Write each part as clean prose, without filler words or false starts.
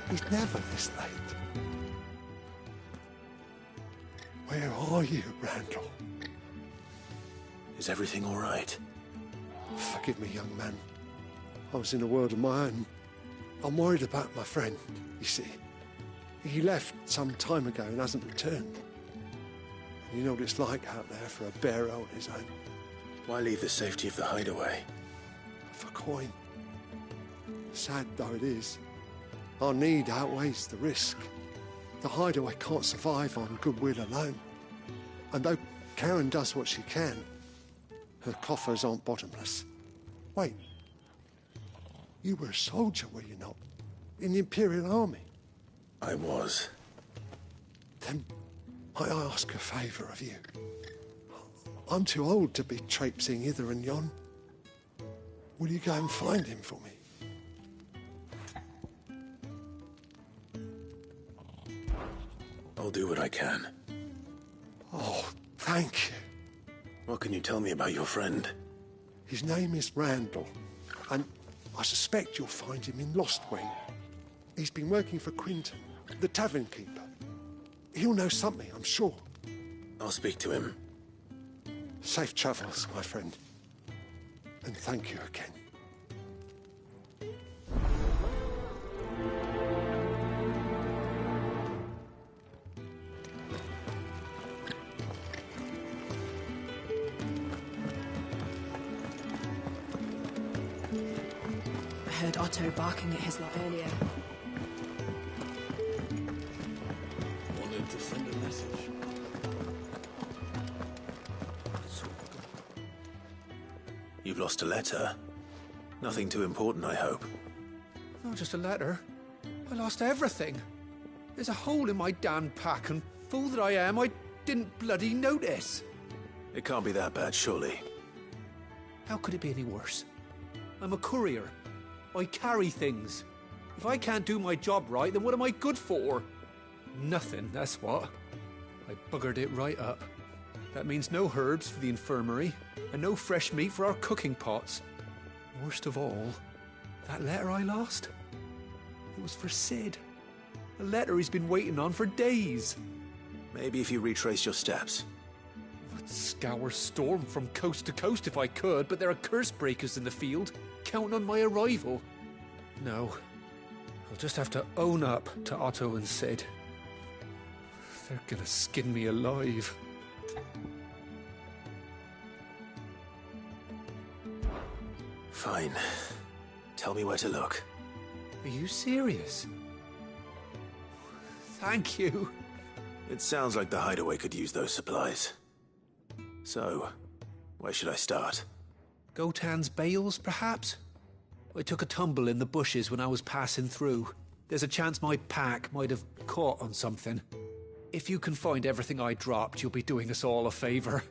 He's never this late. Where are you, Randall? Is everything all right? Forgive me, young man. I was in a world of my own. I'm worried about my friend, you see. He left some time ago and hasn't returned. You know what it's like out there for a bearer on his own. Why leave the safety of the hideaway? For coin. Sad though it is, our need outweighs the risk. The hideaway can't survive on goodwill alone. And though Karen does what she can, her coffers aren't bottomless. Wait, you were a soldier, were you not? In the Imperial Army? I was. Then might I ask a favour of you? I'm too old to be traipsing hither and yon. Will you go and find him for me? I'll do what I can. Oh, thank you. What can you tell me about your friend? His name is Randall, and I suspect you'll find him in Lost Wing. He's been working for Quinton, the tavern keeper. He'll know something, I'm sure. I'll speak to him. Safe travels, my friend. And thank you again. I heard Otto barking at his lot earlier. Wanted to send a message. You've lost a letter. Nothing too important, I hope. Not just a letter. I lost everything. There's a hole in my damned pack, and fool that I am, I didn't bloody notice. It can't be that bad, surely. How could it be any worse? I'm a courier. I carry things. If I can't do my job right, then what am I good for? Nothing, that's what. I buggered it right up. That means no herbs for the infirmary, and no fresh meat for our cooking pots. Worst of all, that letter I lost? It was for Sid. A letter he's been waiting on for days. Maybe if you retrace your steps. I'd scour Storm from coast to coast if I could, but there are curse breakers in the field, counting on my arrival. No, I'll just have to own up to Otto and Sid. They're gonna skin me alive. Fine. Tell me where to look. Are you serious? Thank you. It sounds like the hideaway could use those supplies. So, where should I start? Gotan's bales, perhaps? I took a tumble in the bushes when I was passing through. There's a chance my pack might have caught on something. If you can find everything I dropped, you'll be doing us all a favor.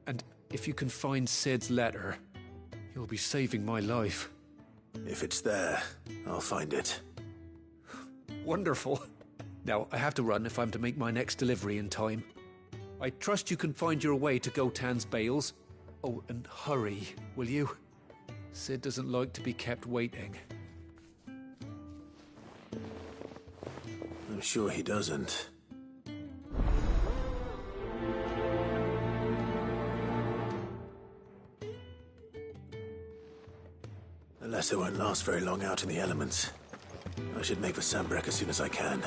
And if you can find Sid's letter, you'll be saving my life. If it's there, I'll find it. Wonderful. Now, I have to run if I'm to make my next delivery in time. I trust you can find your way to Gotan's bales. Oh, and hurry, will you? Sid doesn't like to be kept waiting. I'm sure he doesn't. The letter won't last very long out in the elements. I should make for Sambrek as soon as I can.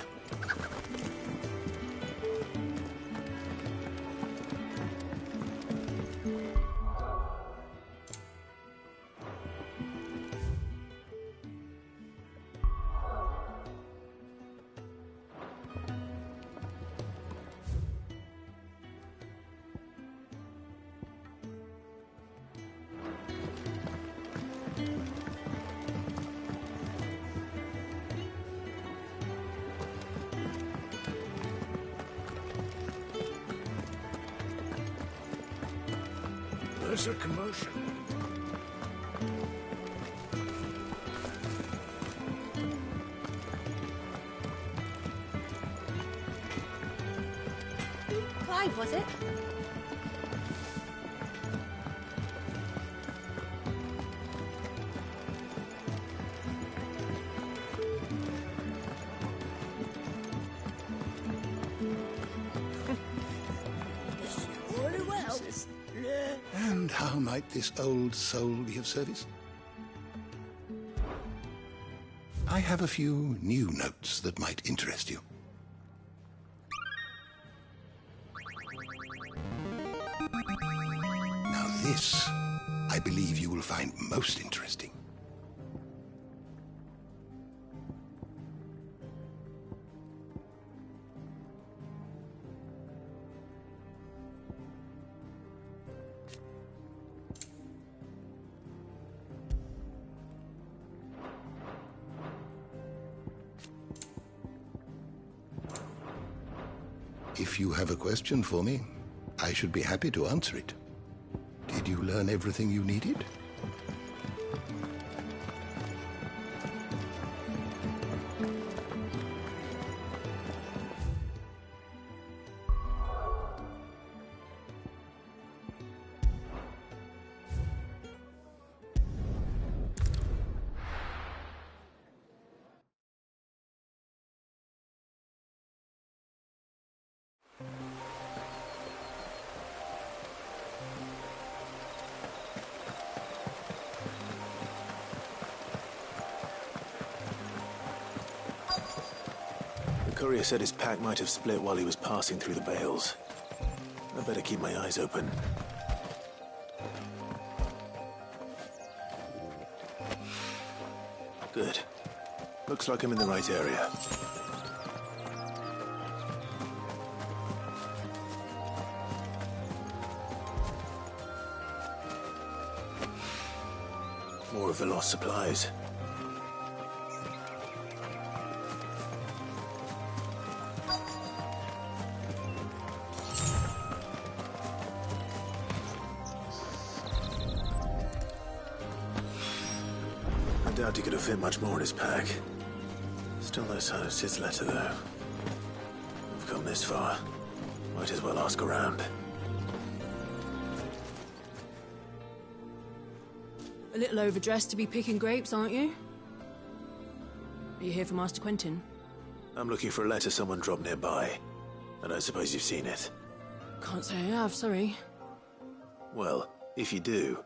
There's a commotion. Clive, was it? how might this old soul be of service? I have a few new notes that might interest you. Now this, I believe you will find most interesting. If you have a question for me, I should be happy to answer it. Did you learn everything you needed? The courier said his pack might have split while he was passing through the bales. I better keep my eyes open. Good. Looks like I'm in the right area. More of the lost supplies. I doubt he could have fit much more in his pack. Still no sign of Sid's letter, though. We've come this far. Might as well ask around. A little overdressed to be picking grapes, aren't you? Are you here for Master Quentin? I'm looking for a letter someone dropped nearby. I don't suppose you've seen it. Can't say I have, sorry. Well, if you do...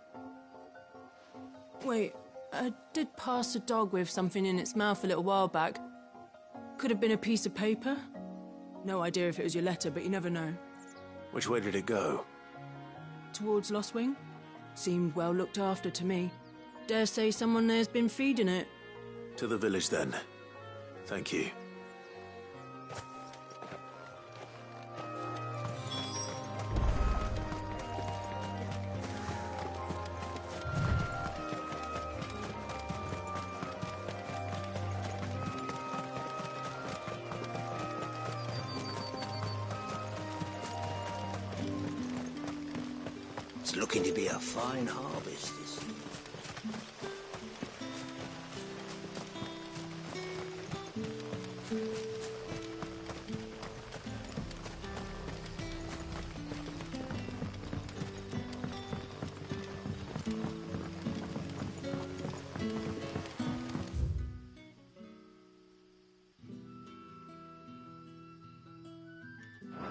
Wait, I did pass a dog with something in its mouth a little while back. Could have been a piece of paper. No idea if it was your letter, but you never know. Which way did it go? Towards Lost Wing? Seemed well looked after to me. Dare say someone there's been feeding it. To the village, then. Thank you. It's looking to be a fine harvest, this.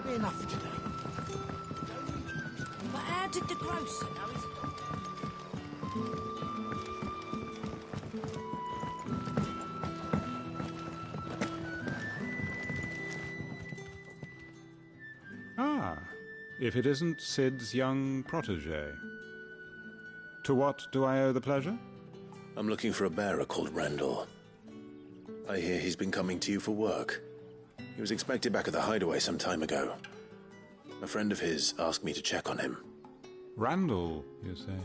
Enough today. But how did the grocer know his Ah, if it isn't Sid's young protege. To what do I owe the pleasure? I'm looking for a bearer called Randall. I hear he's been coming to you for work. He was expected back at the hideaway some time ago. A friend of his asked me to check on him. Randall, you say?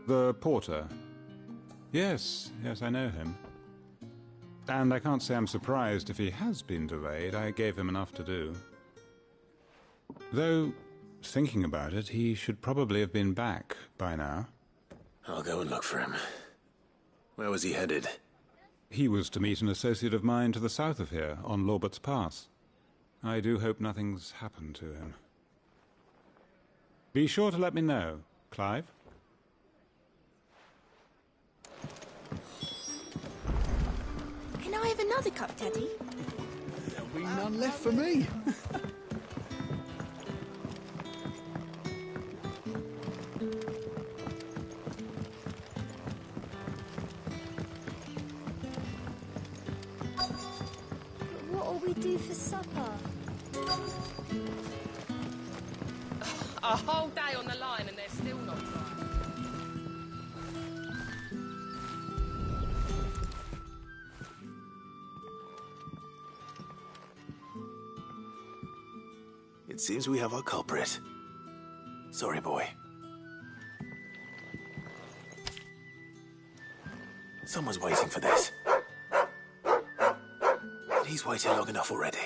The porter? Yes, I know him. And I can't say I'm surprised if he has been delayed. I gave him enough to do. Though, thinking about it, he should probably have been back by now. I'll go and look for him. Where was he headed? He was to meet an associate of mine to the south of here, on Lorbert's Pass. I do hope nothing's happened to him. Be sure to let me know, Clive. Can I have another cup, Daddy? There'll be none left for me. we do for supper? A whole day on the line and they're still not dry. It seems we have our culprit. Sorry, boy. Someone's waiting for this. He's waited long enough already.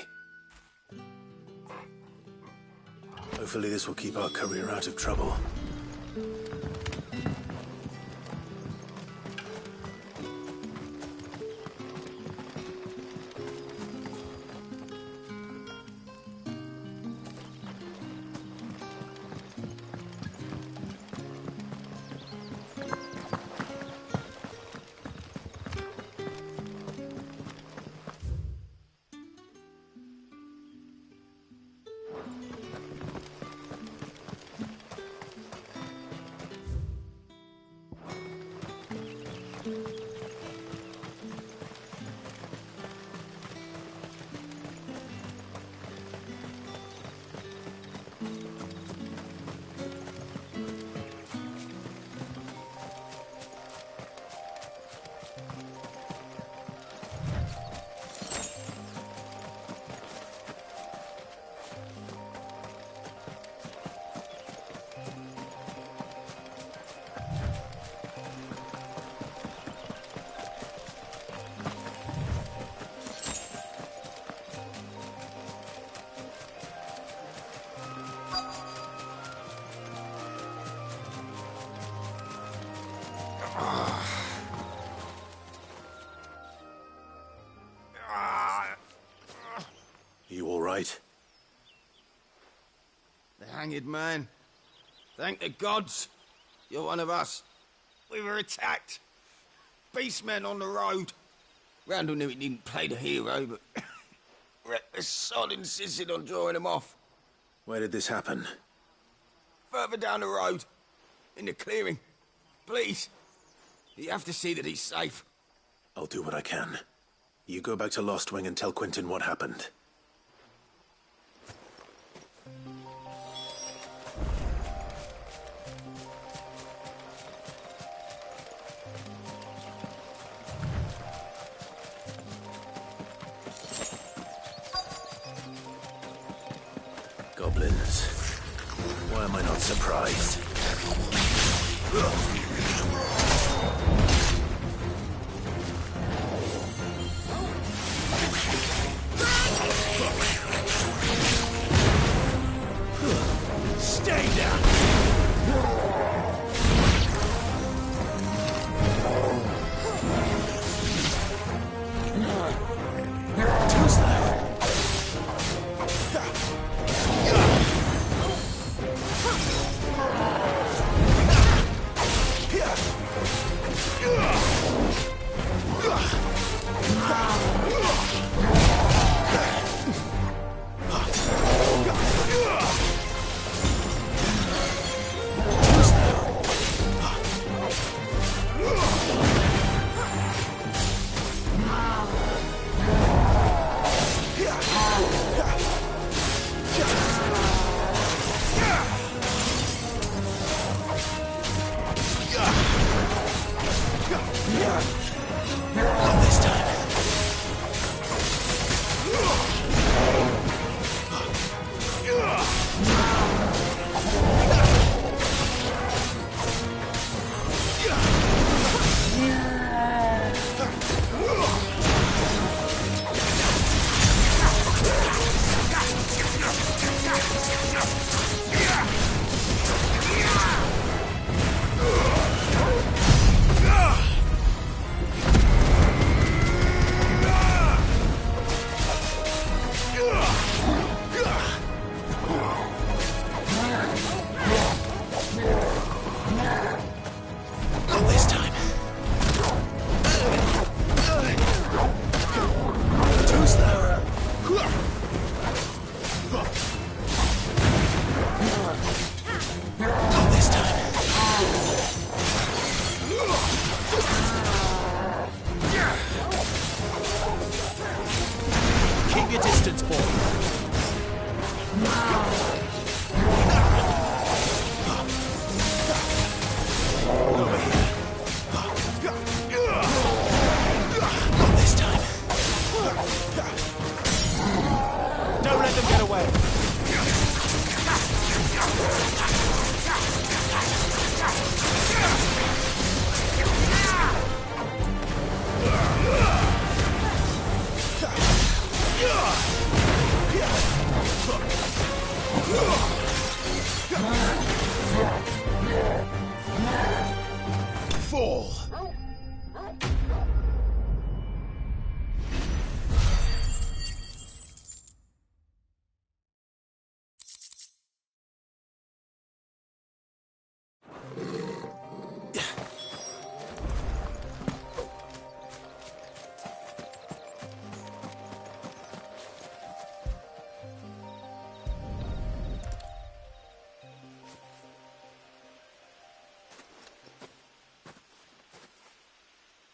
Hopefully this will keep our career out of trouble. You all right? The hanged man. Thank the gods. You're one of us. We were attacked. Beastmen on the road. Randall knew he didn't play the hero, but reckless sod insisted on drawing him off. Where did this happen? Further down the road. In the clearing. Please. You have to see that he's safe. I'll do what I can. You go back to Lost Wing and tell Quentin what happened. Goblins. Why am I not surprised? Stay down!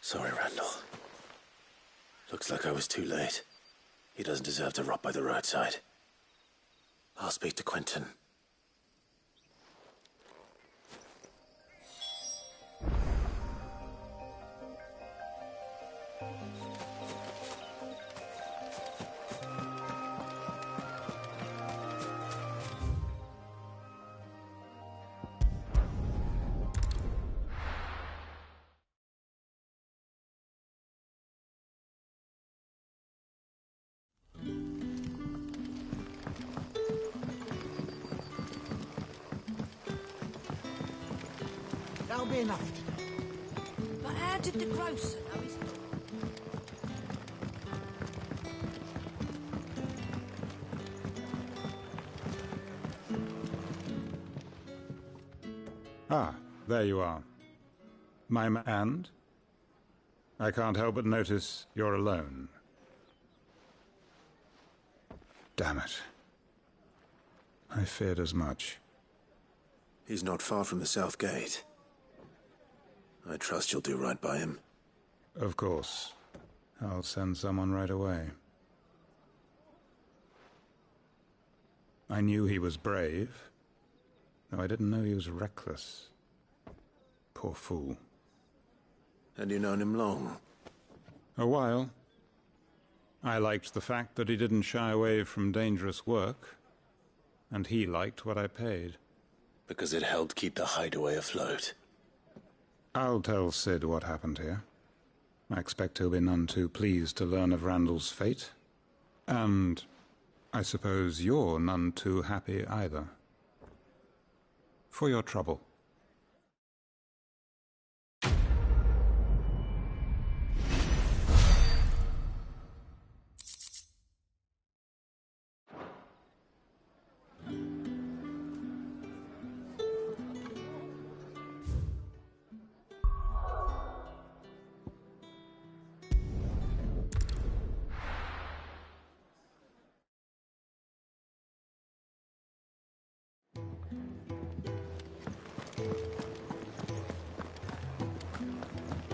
Sorry, Randall. Looks like I was too late. He doesn't deserve to rot by the roadside. I'll speak to Quentin. That'll be enough today. But how did the grocer know his dog? Ah, there you are. And? I can't help but notice you're alone. Damn it. I feared as much. He's not far from the South Gate. I trust you'll do right by him. Of course. I'll send someone right away. I knew he was brave, though I didn't know he was reckless. Poor fool. And you known him long? A while. I liked the fact that he didn't shy away from dangerous work, and he liked what I paid. Because it helped keep the hideaway afloat. I'll tell Sid what happened here. I expect he'll be none too pleased to learn of Randall's fate. And I suppose you're none too happy either. For your trouble.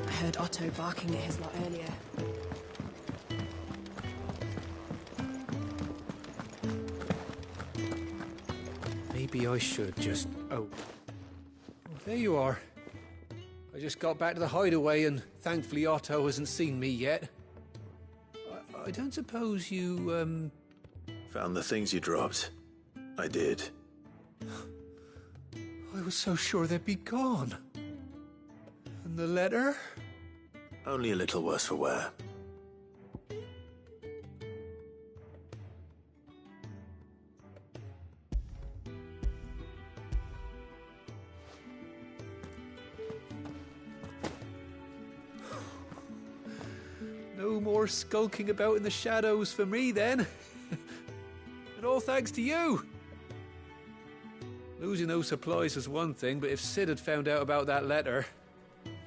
I heard Otto barking at his lot earlier. Maybe I should just... Oh, there you are. I just got back to the hideaway and thankfully Otto hasn't seen me yet. I don't suppose you, Found the things you dropped. I did. I was so sure they'd be gone. And the letter? Only a little worse for wear. No more skulking about in the shadows for me, then. And all thanks to you. Losing those supplies was one thing, but if Sid had found out about that letter...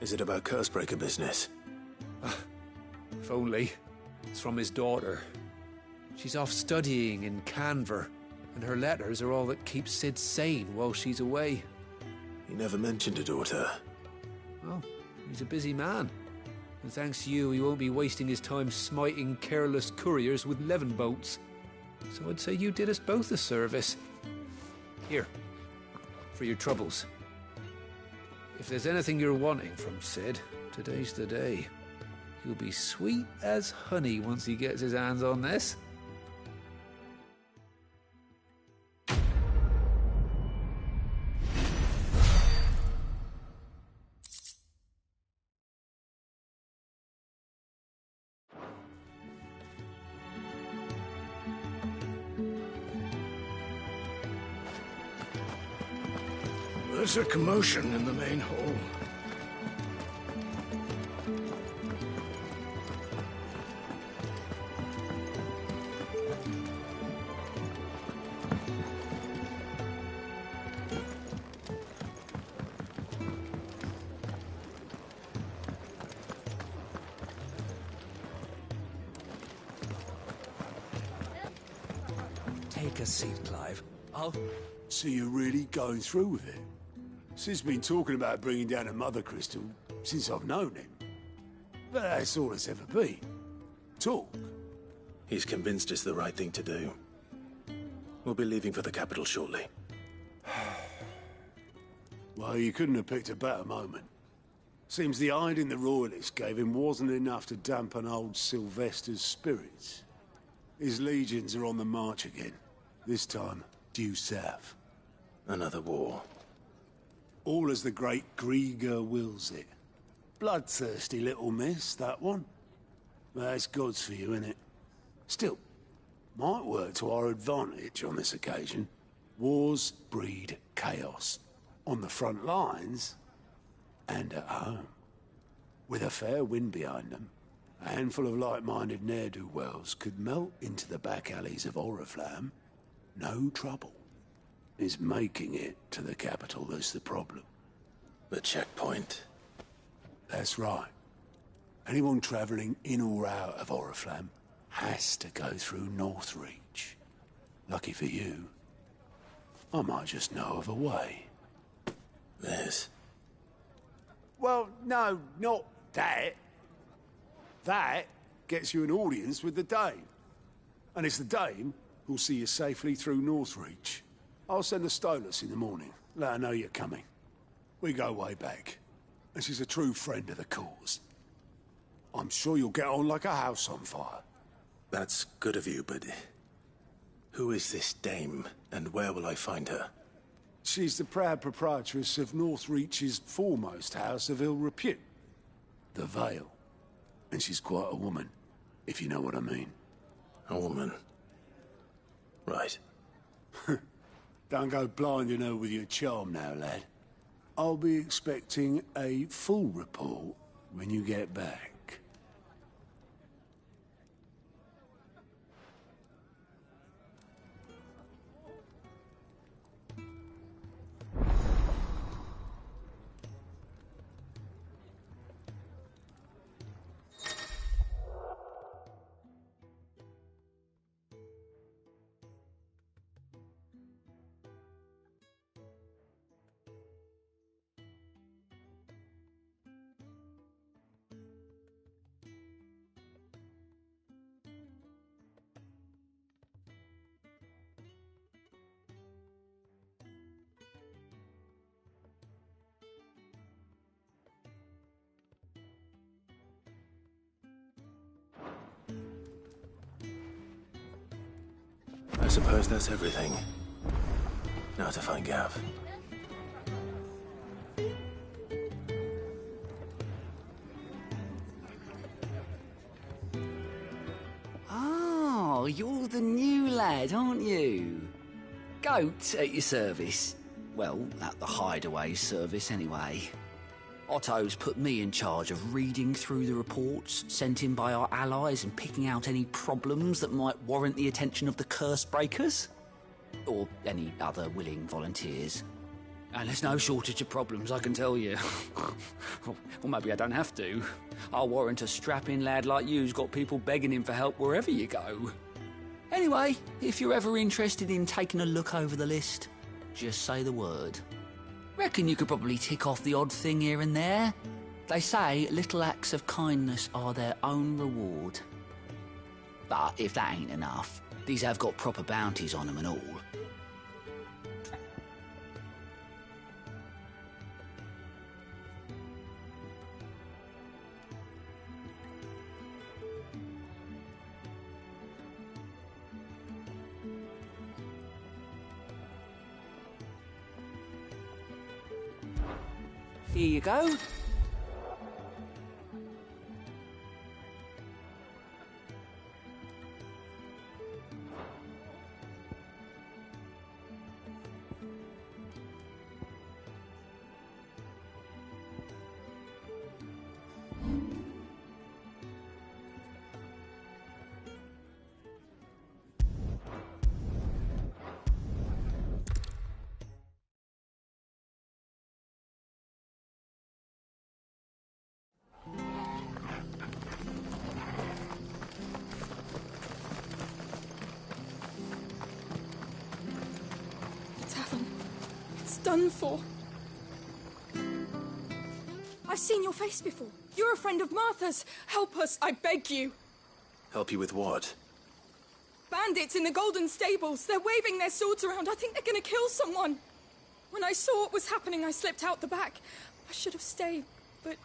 Is it about Cursebreaker business? If only. It's from his daughter. She's off studying in Canver, and her letters are all that keeps Sid sane while she's away. He never mentioned a daughter. Oh, he's a busy man. And thanks to you, he won't be wasting his time smiting careless couriers with levin boats. So I'd say you did us both a service. Here, for your troubles. If there's anything you're wanting from Sid, today's the day. He'll be sweet as honey once he gets his hands on this. There's a commotion in the main hall. Take a seat, Clive. So you're really going through with it? Sid's been talking about bringing down a mother crystal since I've known him. But that's all it's ever been. Talk. He's convinced it's the right thing to do. We'll be leaving for the capital shortly. Well, you couldn't have picked a better moment. Seems the hiding the Royalists gave him wasn't enough to dampen old Sylvester's spirits. His legions are on the march again. This time, due south. Another war. All as the great Grieger wills it. Bloodthirsty little miss, that one. But that's God's for you, innit? Still, might work to our advantage on this occasion. Wars breed chaos. On the front lines, and at home. With a fair wind behind them, a handful of like-minded ne'er-do-wells could melt into the back alleys of Oriflamme. No trouble. It's making it to the capital that's the problem. The checkpoint. That's right. Anyone travelling in or out of Oriflamme has to go through Northreach. Lucky for you, I might just know of a way. This? Well, no, not that. That gets you an audience with the Dame. And it's the Dame who'll see you safely through Northreach. I'll send the Stolas in the morning. Let her know you're coming. We go way back. And she's a true friend of the cause. I'm sure you'll get on like a house on fire. That's good of you, but... who is this Dame, and where will I find her? She's the proud proprietress of Northreach's foremost house of ill repute. The Vale. And she's quite a woman, if you know what I mean. A woman? Right. Don't go blinding her with your charm now, lad. I'll be expecting a full report when you get back. I suppose that's everything. Now to find Gav. Oh, you're the new lad, aren't you? Goat at your service. Well, at the Hideaway service, anyway. Otto's put me in charge of reading through the reports sent in by our allies and picking out any problems that might warrant the attention of the curse breakers. Or any other willing volunteers. And there's no shortage of problems, I can tell you. Or maybe I don't have to. I'll warrant a strapping lad like you's got people begging him for help wherever you go. Anyway, if you're ever interested in taking a look over the list, just say the word. Reckon you could probably tick off the odd thing here and there. They say little acts of kindness are their own reward. But if that ain't enough, these have got proper bounties on them and all. Here you go. Done for. I I've seen your face before. You're a friend of Martha's. Help us, I beg you. Help you with what? Bandits in the Golden Stables. They're waving their swords around. I think they're going to kill someone. When I saw what was happening, I slipped out the back. I should have stayed, but...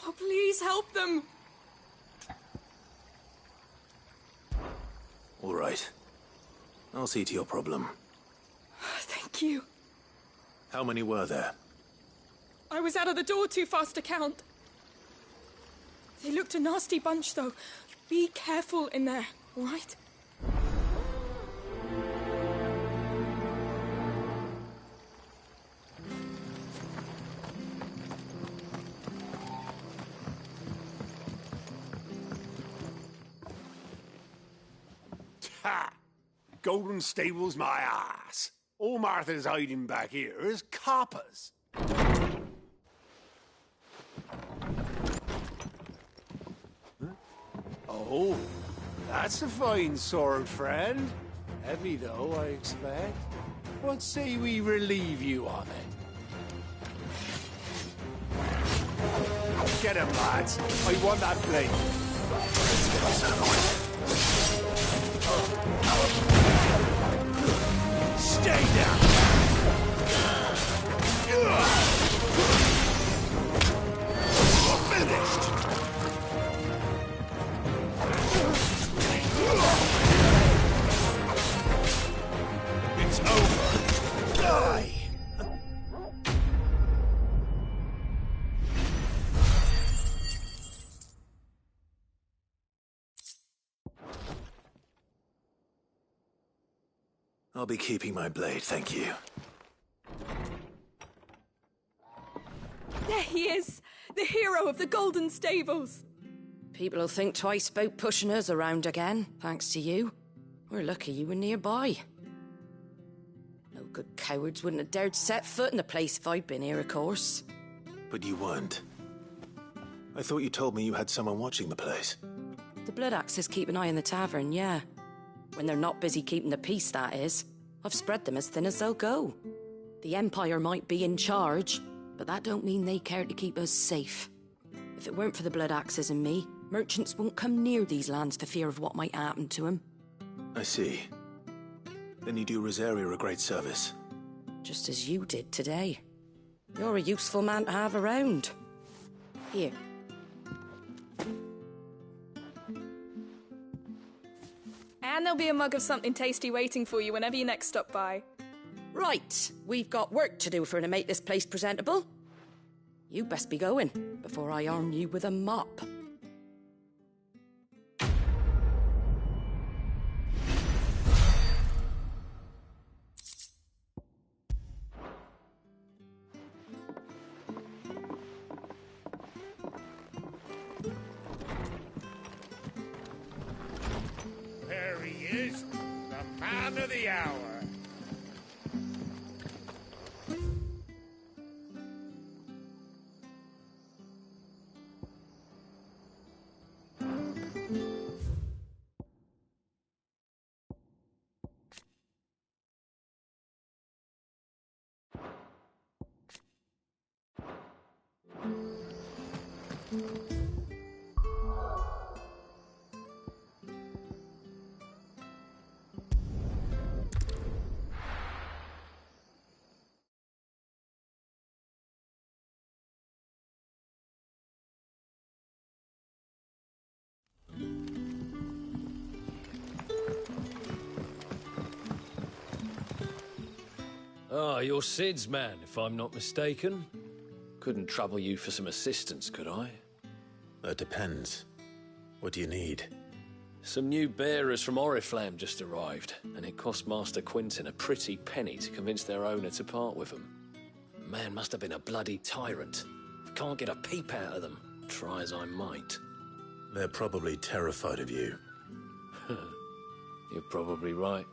Oh, please help them. All right. I'll see to your problem. Thank you. How many were there? I was out of the door too fast to count. They looked a nasty bunch, though. Be careful in there, all right? Ha! Golden Stables my ass. All Martha's hiding back here is coppers. Oh, that's a fine sword, friend. Heavy, though, I expect. What say we relieve you on it? Get him, lads. I want that blade. Let's get this over with. Stay down! Finished! It's over. Die! I'll be keeping my blade, thank you. There he is, the hero of the Golden Stables. People will think twice about pushing us around again, thanks to you. We're lucky you were nearby. No good cowards wouldn't have dared set foot in the place if I'd been here, of course. But you weren't. I thought you told me you had someone watching the place. The Blood Axes keep an eye on the tavern, yeah. When they're not busy keeping the peace, that is. I've spread them as thin as they'll go. The Empire might be in charge, but that don't mean they care to keep us safe. If it weren't for the Blood Axes and me, merchants won't come near these lands for fear of what might happen to them. I see. Then you do Rosaria a great service. Just as you did today. You're a useful man to have around. Here. And there'll be a mug of something tasty waiting for you whenever you next stop by. Right, we've got work to do if we're to make this place presentable. You best be going, before I arm you with a mop. There he is, the man of the hour. Ah, you're Sid's man, if I'm not mistaken. Couldn't trouble you for some assistance, could I? That depends. What do you need? Some new bearers from Oriflamme just arrived, and it cost Master Quinton a pretty penny to convince their owner to part with them. Man must have been a bloody tyrant. Can't get a peep out of them, try as I might. They're probably terrified of you. You're probably right.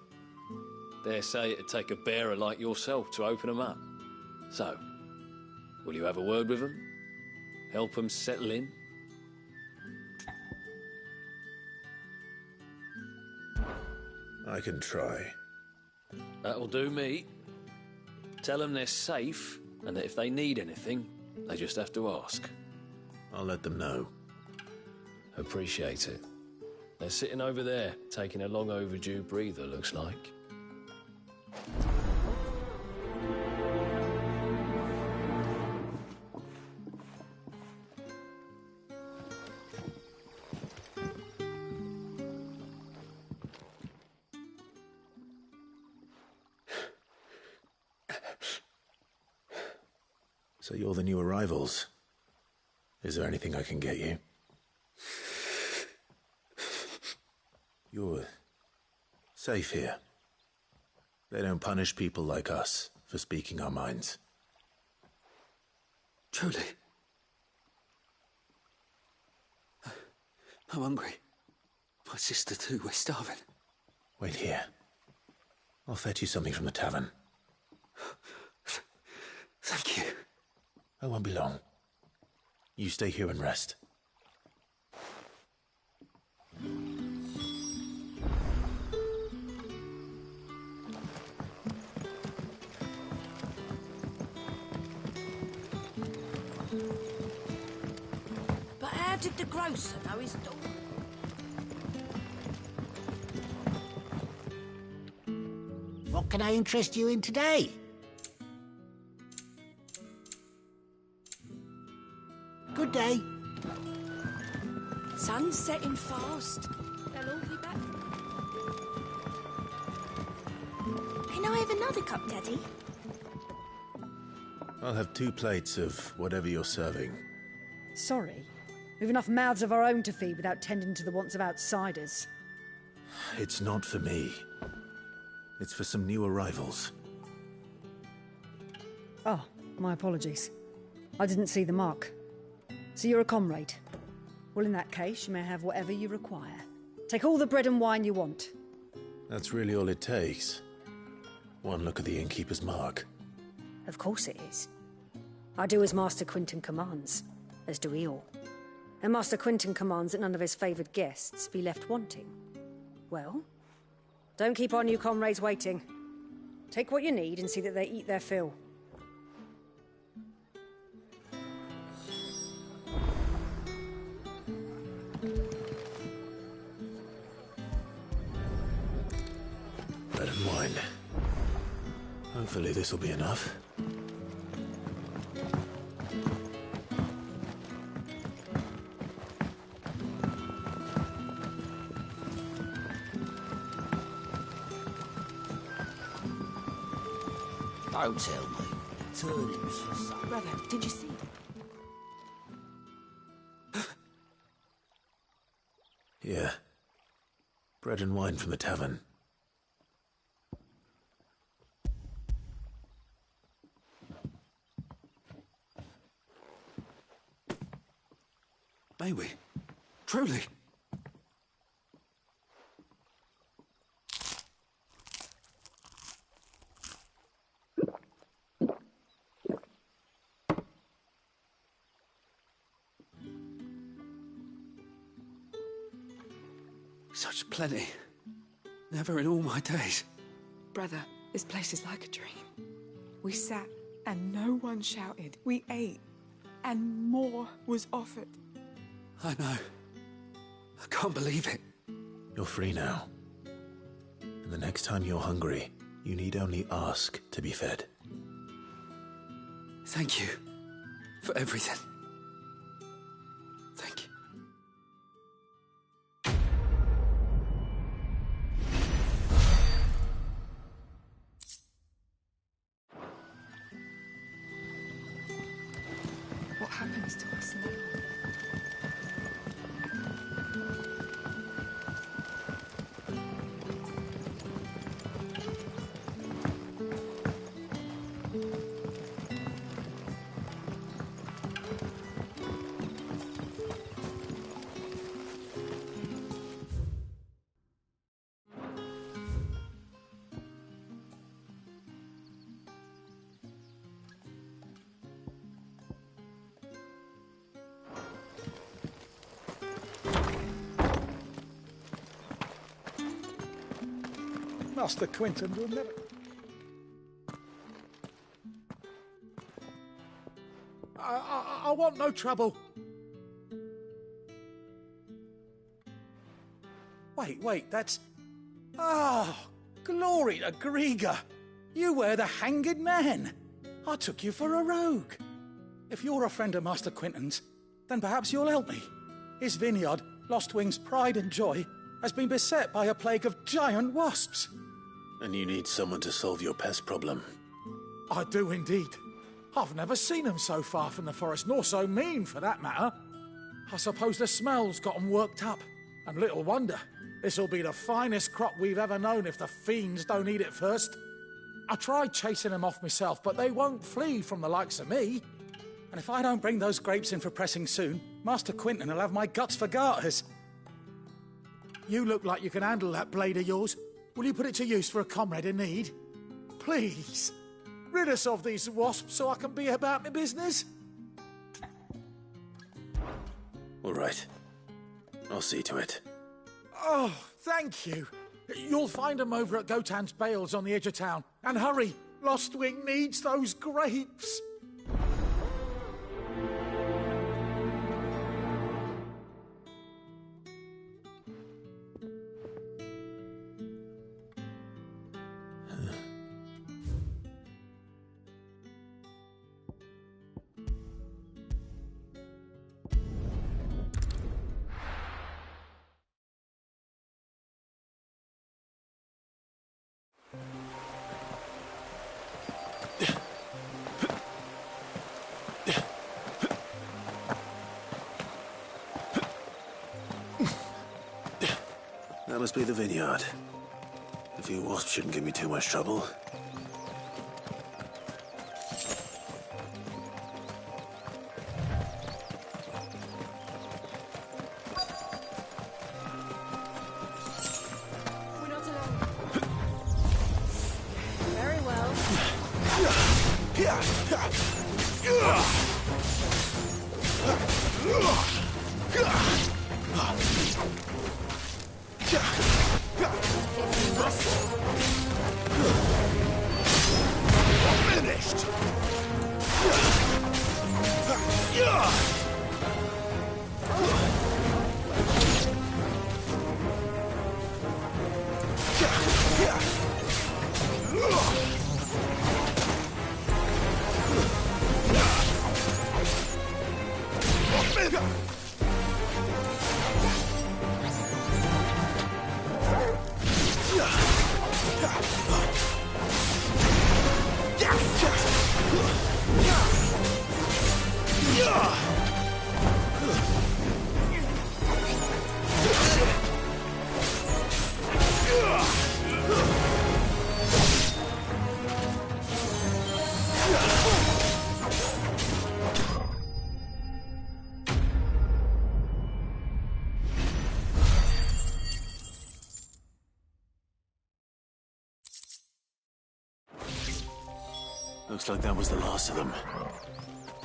Dare say it'd take a bearer like yourself to open them up. So, will you have a word with them? Help them settle in? I can try. That'll do me. Tell them they're safe, and that if they need anything, They just have to ask. I'll let them know. Appreciate it. They're sitting over there, taking a long overdue breather, looks like. So you're the new arrivals. Is there anything I can get you? You're safe here. They don't punish people like us for speaking our minds. Truly. I'm hungry. My sister too, we're starving. Wait here. I'll fetch you something from the tavern. Thank you. I won't be long. You stay here and rest. But how did the grocer know his daughter? What can I interest you in today? Good day. Sun's setting fast. They'll all be back. Can I have another cup, Daddy? I'll have 2 plates of whatever you're serving. Sorry. We've enough mouths of our own to feed without tending to the wants of outsiders. It's not for me. It's for some new arrivals. Oh, my apologies. I didn't see the mark. So you're a comrade. Well, in that case, you may have whatever you require. Take all the bread and wine you want. That's really all it takes. One look at the innkeeper's mark. Of course it is. I do as Master Quinton commands, as do we all. And Master Quinton commands that none of his favoured guests be left wanting. Well, don't keep our new comrades waiting. Take what you need and see that they eat their fill. Bread and wine. Hopefully this will be enough. Don't tell me. Turnips for supper. Brother, did you see? Yeah. Bread and wine from the tavern. May we? Truly? Such plenty. Never in all my days. Brother, this place is like a dream. We sat and no one shouted. We ate and more was offered. I know. I can't believe it. You're free now. And the next time you're hungry, you need only ask to be fed. Thank you for everything. Thank you. What happens to us now? Master Quinton will never... I want no trouble. Wait, that's... Oh, glory to Grieger. You were the hanged man. I took you for a rogue. If you're a friend of Master Quinton's, then perhaps you'll help me. His vineyard, Lostwing's pride and joy, has been beset by a plague of giant wasps. And you need someone to solve your pest problem. I do indeed. I've never seen them so far from the forest, nor so mean, for that matter. I suppose the smell's got 'em worked up. And little wonder. This'll be the finest crop we've ever known if the fiends don't eat it first. I tried chasing them off myself, but they won't flee from the likes of me. And if I don't bring those grapes in for pressing soon, Master Quinton will have my guts for garters. You look like you can handle that blade of yours. Will you put it to use for a comrade in need? Please, rid us of these wasps so I can be about my business. All right. I'll see to it. Oh, thank you. You'll find them over at Gotan's Bales on the edge of town. And hurry, Lostwing needs those grapes. That must be the vineyard. A few wasps shouldn't give me too much trouble. We're not alone. Very well. Finished! Looks like that was the last of them.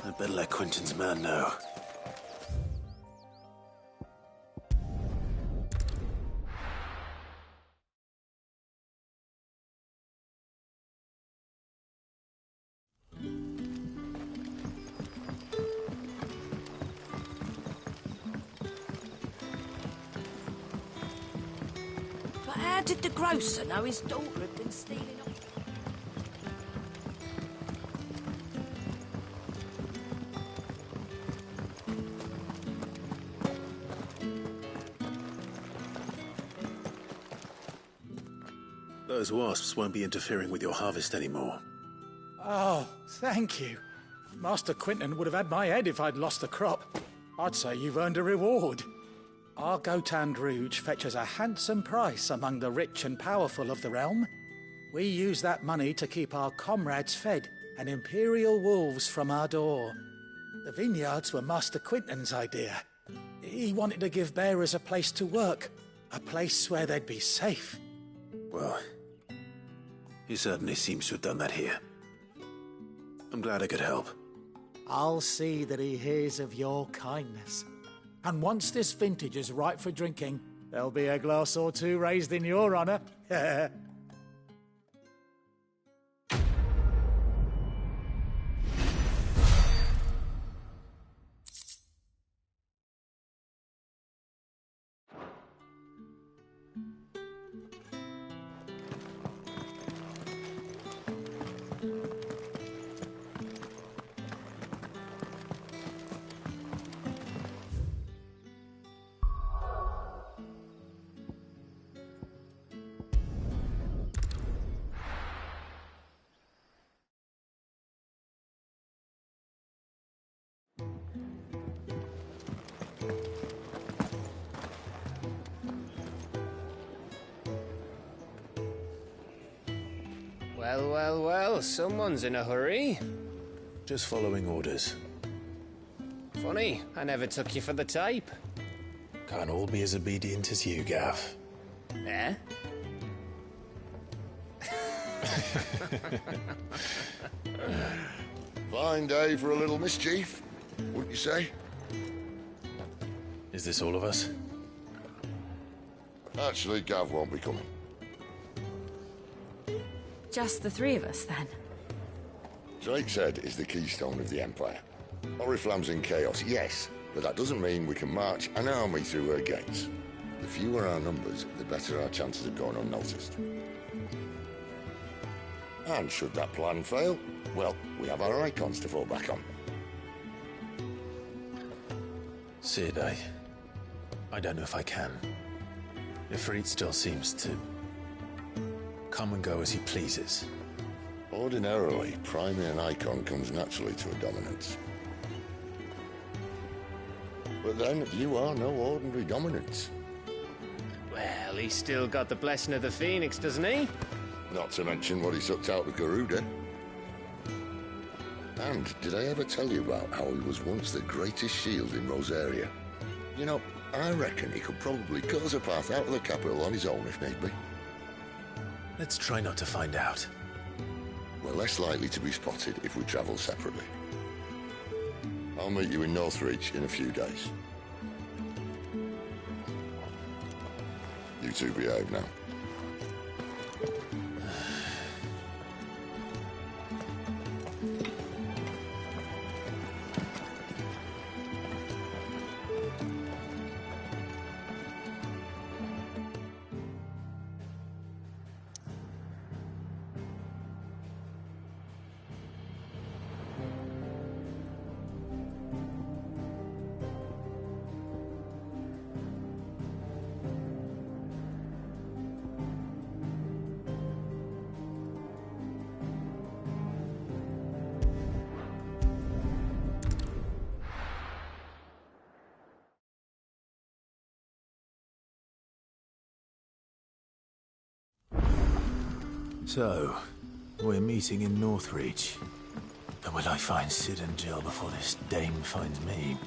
I'd better let Quinton's man know. But how did the grocer know his daughter had been stealing off? Those wasps won't be interfering with your harvest anymore. Oh, thank you. Master Quinton would have had my head if I'd lost the crop. I'd say you've earned a reward. Our Gotan Rouge fetches a handsome price among the rich and powerful of the realm. We use that money to keep our comrades fed and imperial wolves from our door. The vineyards were Master Quinton's idea. He wanted to give bearers a place to work, a place where they'd be safe. Well, he certainly seems to have done that here. I'm glad I could help. I'll see that he hears of your kindness. And once this vintage is ripe for drinking, there'll be a glass or two raised in your honor. Well, well, well, someone's in a hurry. Just following orders. Funny, I never took you for the type. Can't all be as obedient as you, Gav. Eh? Fine day for a little mischief, wouldn't you say? Is this all of us? Actually, Gav won't be coming. Just the three of us, then? Drake's Head is the keystone of the Empire. Oriflamme's in chaos, yes, but that doesn't mean we can march an army through her gates. The fewer our numbers, the better our chances of going unnoticed. And should that plan fail, well, we have our icons to fall back on. Sid, I don't know if I can. Ifrit still seems to come and go as he pleases. Ordinarily, priming an icon comes naturally to a dominance. But then, you are no ordinary dominance. Well, he's still got the blessing of the Phoenix, doesn't he? Not to mention what he sucked out of Garuda. And did I ever tell you about how he was once the greatest shield in Rosaria? You know, I reckon he could probably cut us a path out of the capital on his own if need be. Let's try not to find out. We're less likely to be spotted if we travel separately. I'll meet you in Northreach in a few days. You two behave now. So, we're meeting in Northreach. But will I find Sid and Jill before this dame finds me?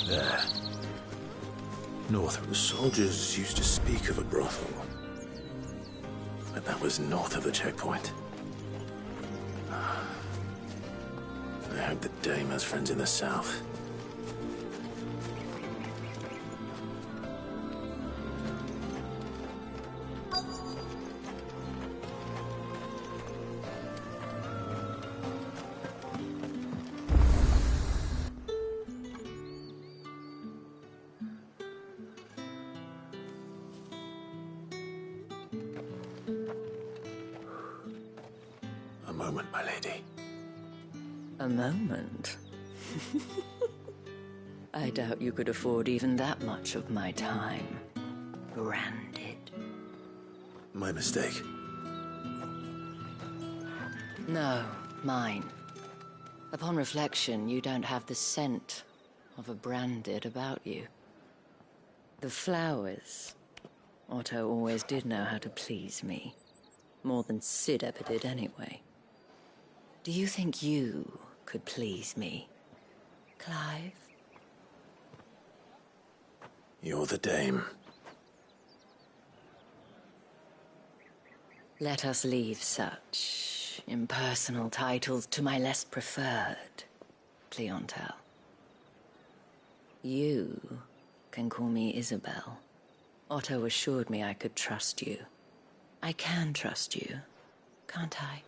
There. North. The soldiers used to speak of a brothel. But that was north of the checkpoint. I hope the dame has friends in the south. A moment, my lady. A moment? I doubt you could afford even that much of my time. Branded. My mistake. No, mine. Upon reflection, you don't have the scent of a branded about you. The flowers. Otto always did know how to please me. More than Sid ever did anyway. Do you think you could please me, Clive? You're the dame. Let us leave such impersonal titles to my less preferred clientele. You can call me Isabel. Otto assured me I could trust you. I can trust you, can't I?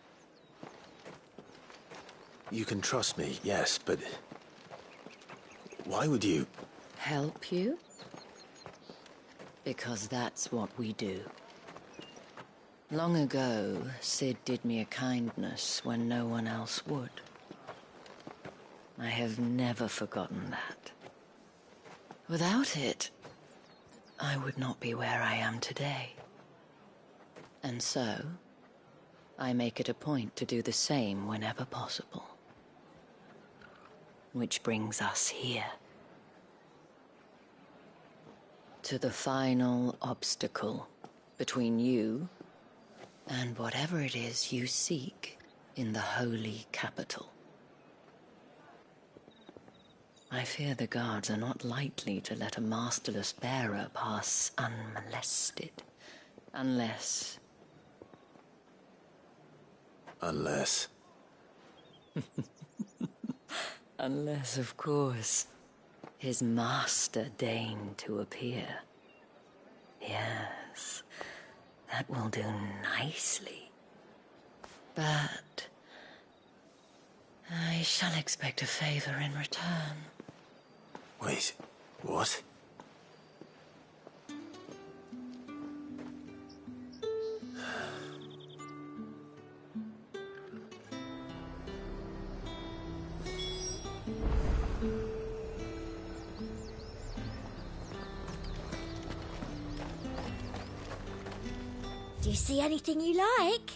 You can trust me, yes, but... why would you... Help you? Because that's what we do. Long ago, Sid did me a kindness when no one else would. I have never forgotten that. Without it, I would not be where I am today. And so, I make it a point to do the same whenever possible. Which brings us here. To the final obstacle between you and whatever it is you seek in the holy capital. I fear the guards are not likely to let a masterless bearer pass unmolested. Unless... Unless... Unless, of course, his master deigned to appear. Yes, that will do nicely. But I shall expect a favor in return. Wait, what? Do you see anything you like?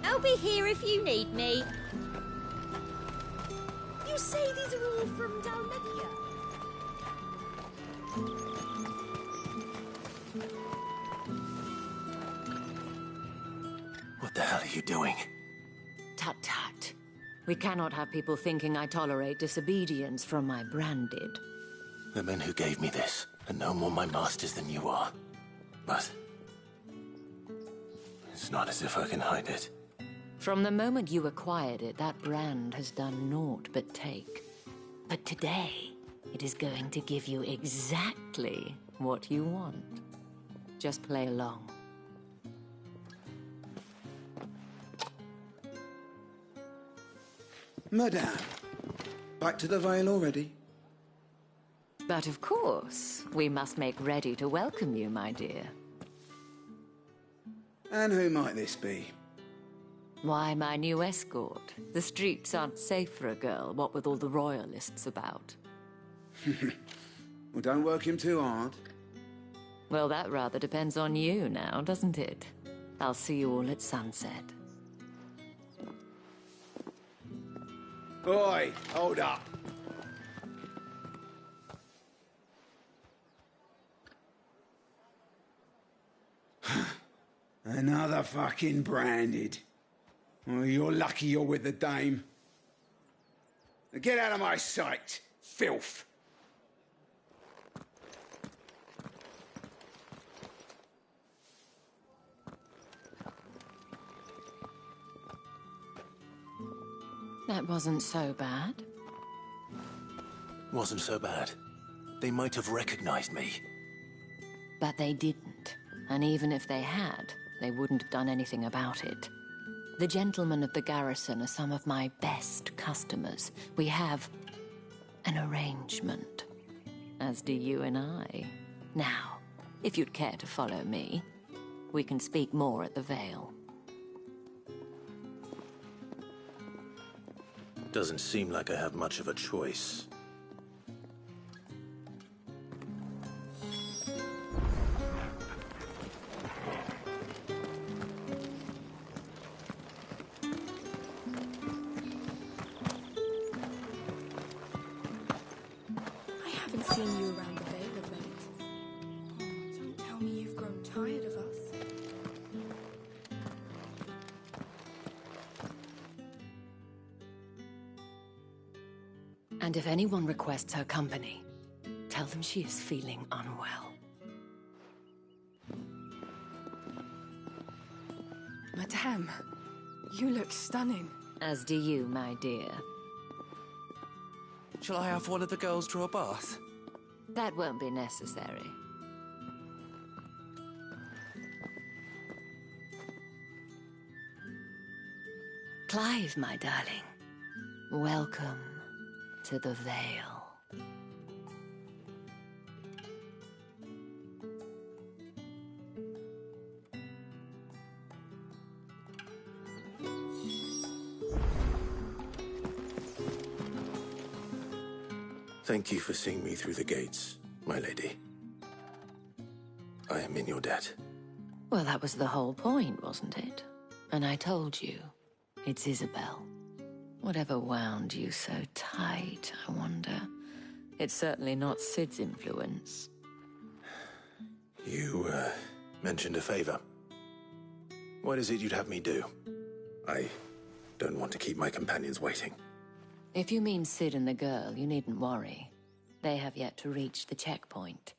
I'll be here if you need me. You say these are all from Dalmatia? What the hell are you doing? Tut-tut. We cannot have people thinking I tolerate disobedience from my branded. The men who gave me this are no more my masters than you are. But... it's not as if I can hide it. From the moment you acquired it, that brand has done naught but take. But today, it is going to give you exactly what you want. Just play along. Madame, back to the Vale already? But of course, we must make ready to welcome you, my dear. And who might this be? Why, my new escort. The streets aren't safe for a girl, what with all the royalists about. Well, don't work him too hard. Well, that rather depends on you now, doesn't it? I'll see you all at sunset. Oi, hold up. Another fucking branded. Oh, you're lucky you're with the dame. Now get out of my sight, filth. That wasn't so bad. Wasn't so bad. They might have recognized me. But they didn't. And even if they had, they wouldn't have done anything about it. The gentlemen of the garrison are some of my best customers. We have an arrangement, as do you and I. Now, if you'd care to follow me, we can speak more at the Vale. Doesn't seem like I have much of a choice. seen you around the Vale of late. Oh, don't tell me you've grown tired of us. And if anyone requests her company, tell them she is feeling unwell. Madame, you look stunning. As do you, my dear. Shall I have one of the girls draw a bath? That won't be necessary. Clive, my darling. Welcome to the Vale. Thank you for seeing me through the gates, my lady. I am in your debt. Well, that was the whole point, wasn't it? And I told you, it's Isabel. Whatever wound you so tight, I wonder. It's certainly not Sid's influence. You, mentioned a favor. What is it you'd have me do? I don't want to keep my companions waiting. If you mean Sid and the girl, you needn't worry. They have yet to reach the checkpoint.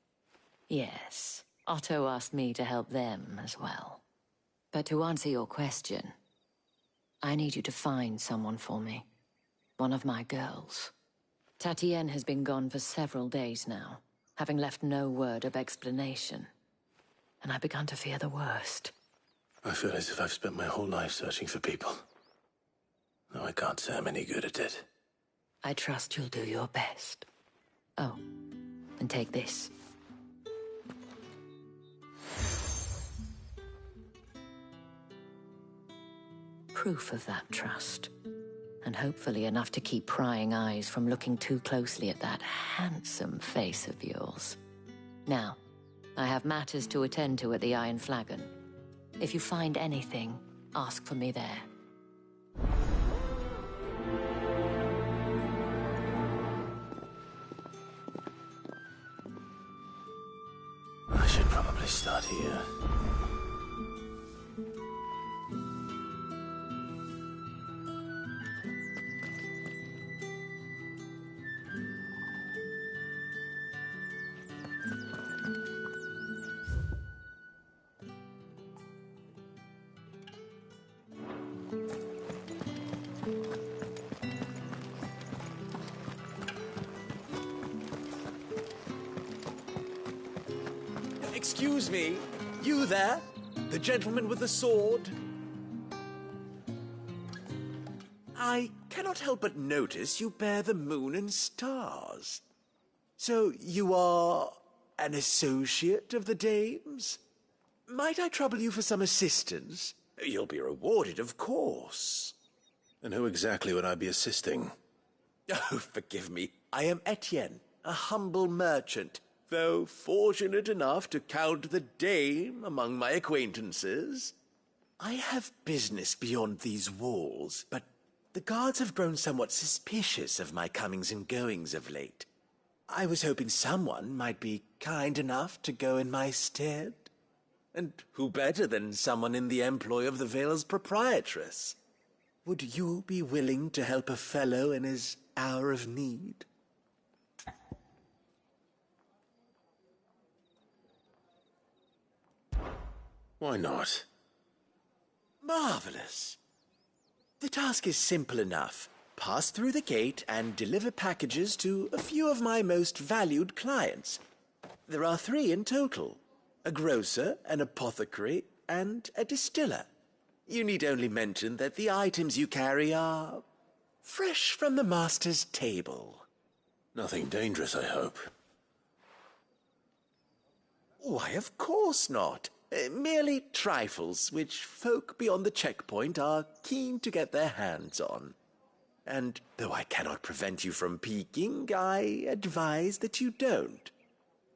Yes, Otto asked me to help them as well. But to answer your question, I need you to find someone for me. One of my girls. Tatienne has been gone for several days now, having left no word of explanation. And I've begun to fear the worst. I feel as if I've spent my whole life searching for people. Though I can't say I'm any good at it. I trust you'll do your best. Oh, and take this. Proof of that trust. And hopefully enough to keep prying eyes from looking too closely at that handsome face of yours. Now, I have matters to attend to at the Iron Flagon. If you find anything, ask for me there. I should probably start here. Excuse me, you there? The gentleman with the sword? I cannot help but notice you bear the moon and stars. So you are an associate of the dame's? Might I trouble you for some assistance? You'll be rewarded, of course. And who exactly would I be assisting? Oh, forgive me. I am Etienne, a humble merchant, though fortunate enough to count the dame among my acquaintances. I have business beyond these walls, but the guards have grown somewhat suspicious of my comings and goings of late. I was hoping someone might be kind enough to go in my stead. And who better than someone in the employ of the Vale's proprietress? Would you be willing to help a fellow in his hour of need? Why not? Marvelous. The task is simple enough. Pass through the gate and deliver packages to a few of my most valued clients. There are 3 in total. A grocer, an apothecary, and a distiller. You need only mention that the items you carry are fresh from the master's table. Nothing dangerous, I hope. Why, of course not. Merely trifles which folk beyond the checkpoint are keen to get their hands on. And though I cannot prevent you from peeking, I advise that you don't.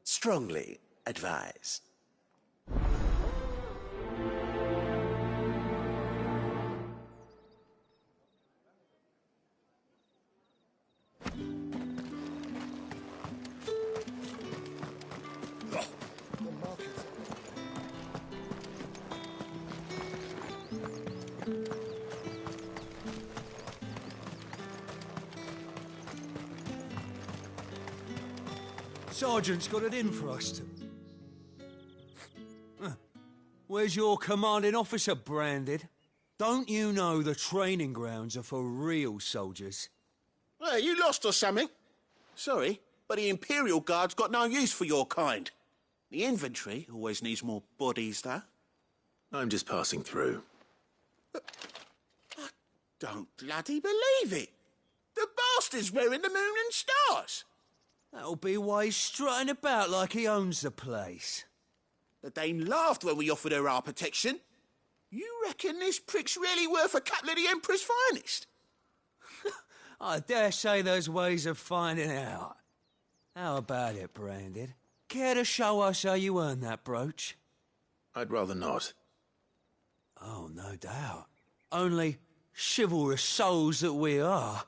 Strongly advise. Sergeant's got it in for us to... Where's your commanding officer, Branded? Don't you know the training grounds are for real soldiers? Well, you lost or something? Sorry, but the Imperial Guard's got no use for your kind. The infantry always needs more bodies, though. I'm just passing through. But I don't bloody believe it. The bastard's wearing the moon and stars. That'll be why he's strutting about like he owns the place. The Dame laughed when we offered her our protection. You reckon this prick's really worth a couple of the Emperor's finest? I dare say there's ways of finding out. How about it, Branded? Care to show us how you earned that brooch? I'd rather not. Oh, no doubt. Only chivalrous souls that we are,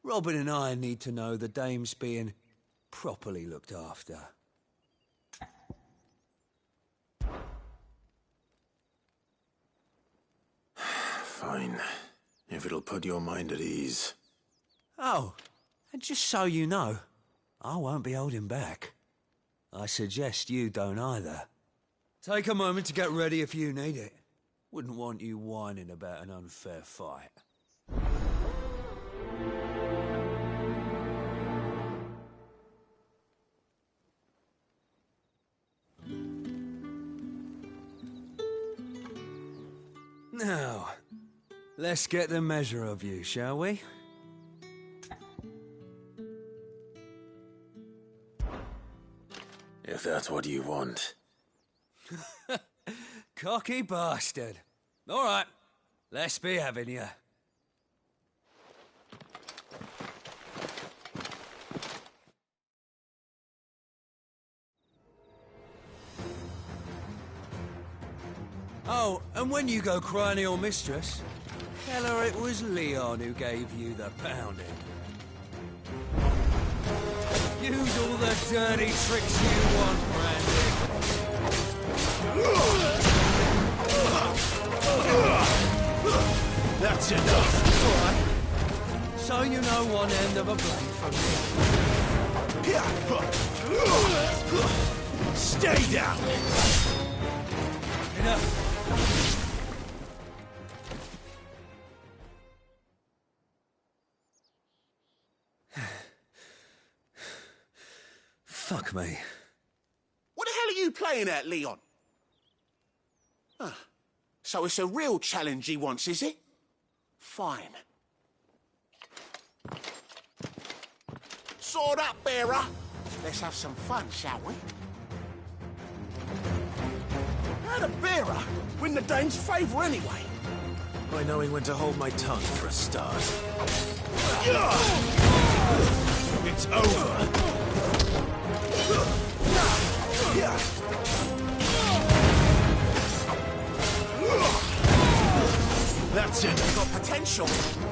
Robin and I need to know the Dame's being properly looked after. Fine. If it'll put your mind at ease. Oh, and just so you know, I won't be holding back. I suggest you don't either. Take a moment to get ready if you need it. Wouldn't want you whining about an unfair fight. Now, let's get the measure of you, shall we? If that's what you want. Cocky bastard. All right, let's be having you. Oh, and when you go crying to your mistress, tell her it was Leon who gave you the pounding. Use all the dirty tricks you want, Brandy. That's enough. All right. So you know one end of a blade from me. Stay down. Enough. Fuck me. What the hell are you playing at, Leon? So it's a real challenge he wants, is it? Fine. Sword up, bearer. Let's have some fun, shall we? How'd a bearer win the Dane's favour anyway? By knowing when to hold my tongue for a start. It's over. That's it. You've got potential.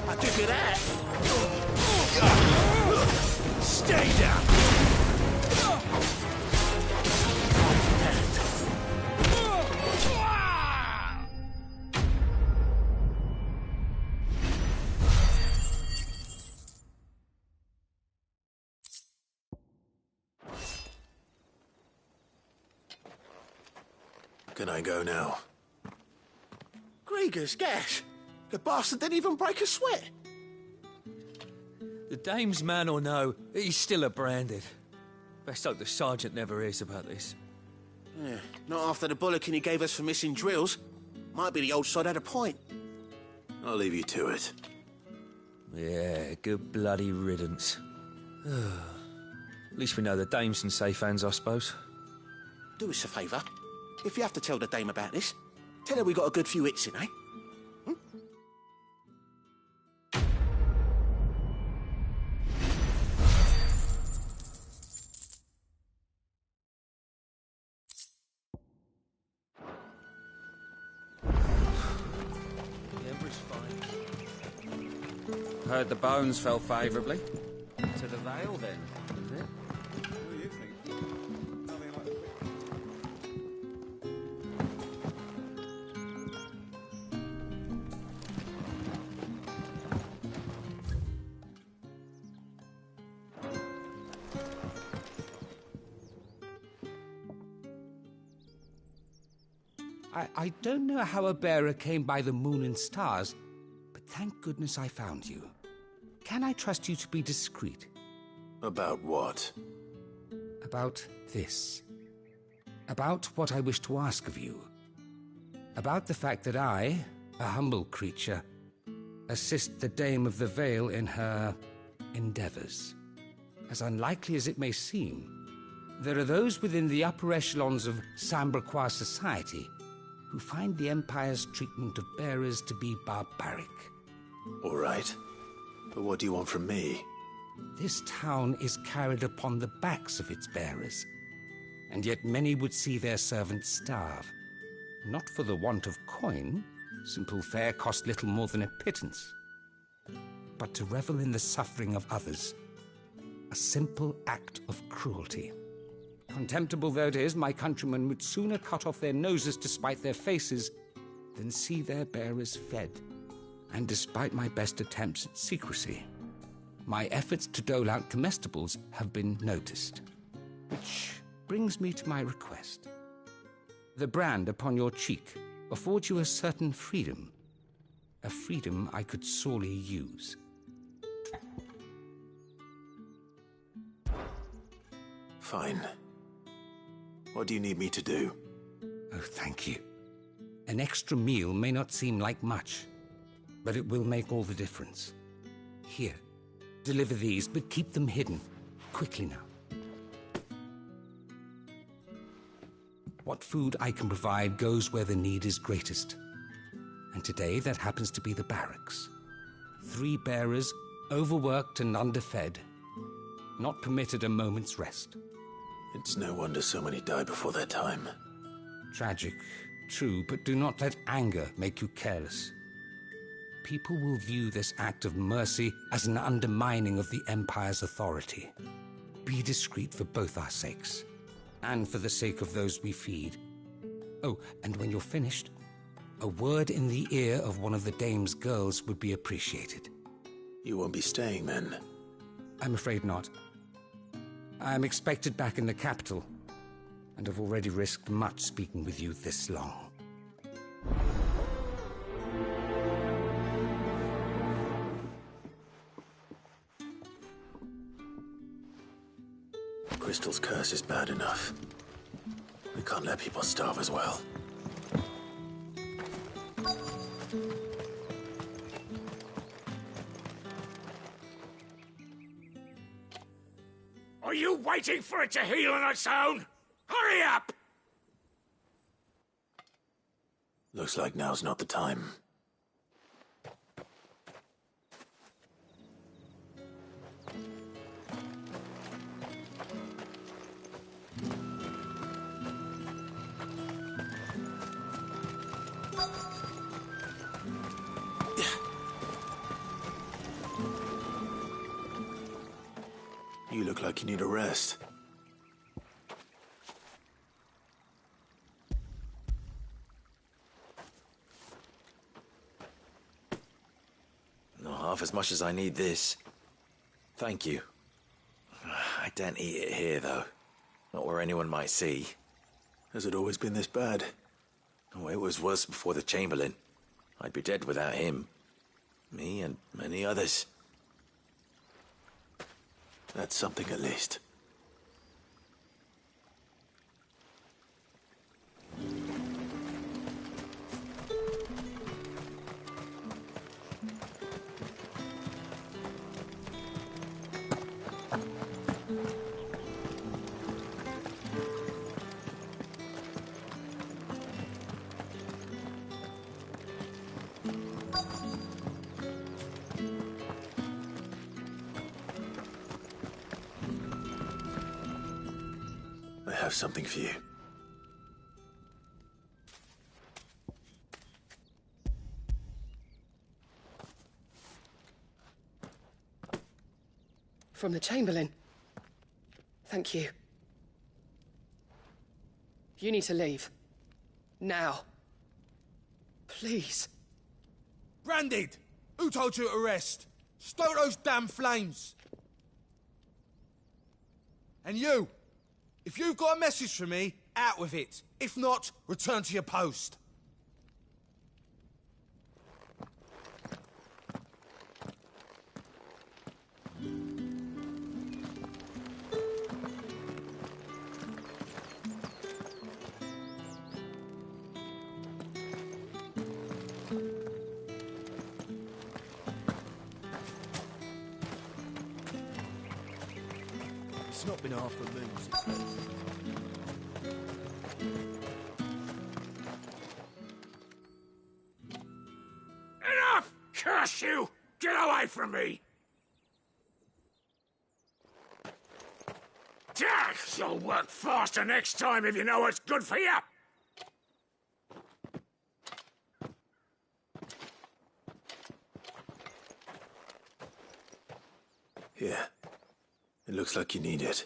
I'll give you that. Stay down. Can I go now? Grieger's gas. The bastard didn't even break a sweat. The Dame's man or no, he's still a Branded. Best hope the Sergeant never hears about this. Yeah, not after the bollocking he gave us for missing drills. Might be the old sod had a point. I'll leave you to it. Yeah, good bloody riddance. At least we know the Dame's in safe hands, I suppose. Do us a favour. If you have to tell the Dame about this, tell her we got a good few hits in, eh? Heard the bones fell favourably. To the Vale, then, is it? What do you think? Nothing like the quick... I don't know how a bearer came by the moon and stars, but thank goodness I found you. Can I trust you to be discreet? About what? About this. About what I wish to ask of you. About the fact that I, a humble creature, assist the Dame of the Vale in her endeavors. As unlikely as it may seem, there are those within the upper echelons of Samberquois society who find the Empire's treatment of bearers to be barbaric. All right. But what do you want from me? This town is carried upon the backs of its bearers, and yet many would see their servants starve. Not for the want of coin, simple fare cost little more than a pittance, but to revel in the suffering of others, a simple act of cruelty. Contemptible though it is, my countrymen would sooner cut off their noses to spite their faces than see their bearers fed. And despite my best attempts at secrecy, my efforts to dole out comestibles have been noticed. Which brings me to my request. The brand upon your cheek affords you a certain freedom. A freedom I could sorely use. Fine. What do you need me to do? Oh, thank you. An extra meal may not seem like much, but it will make all the difference. Here, deliver these, but keep them hidden. Quickly now. What food I can provide goes where the need is greatest. And today that happens to be the barracks. 3 bearers, overworked and underfed, not permitted a moment's rest. It's no wonder so many die before their time. Tragic, true, but do not let anger make you careless. People will view this act of mercy as an undermining of the Empire's authority. Be discreet for both our sakes, and for the sake of those we feed. Oh, and when you're finished, a word in the ear of one of the Dame's girls would be appreciated. You won't be staying, then? I'm afraid not. I'm expected back in the capital, and have already risked much speaking with you this long. Crystal's curse is bad enough. We can't let people starve as well. Are you waiting for it to heal on its own? Hurry up! Looks like now's not the time. You look like you need a rest. Not half as much as I need this. Thank you. I daren't eat it here, though. Not where anyone might see. Has it always been this bad? Oh, it was worse before the Chamberlain. I'd be dead without him. Me and many others. That's something at least. I have something for you. From the Chamberlain. Thank you. You need to leave. Now. Please. Branded! Who told you to rest? Stoke those damn flames! And you! If you've got a message for me, out with it. If not, return to your post. It's not been half a moon Enough! Curse you! Get away from me! You'll work faster next time if you know what's good for you! Here. It looks like you need it.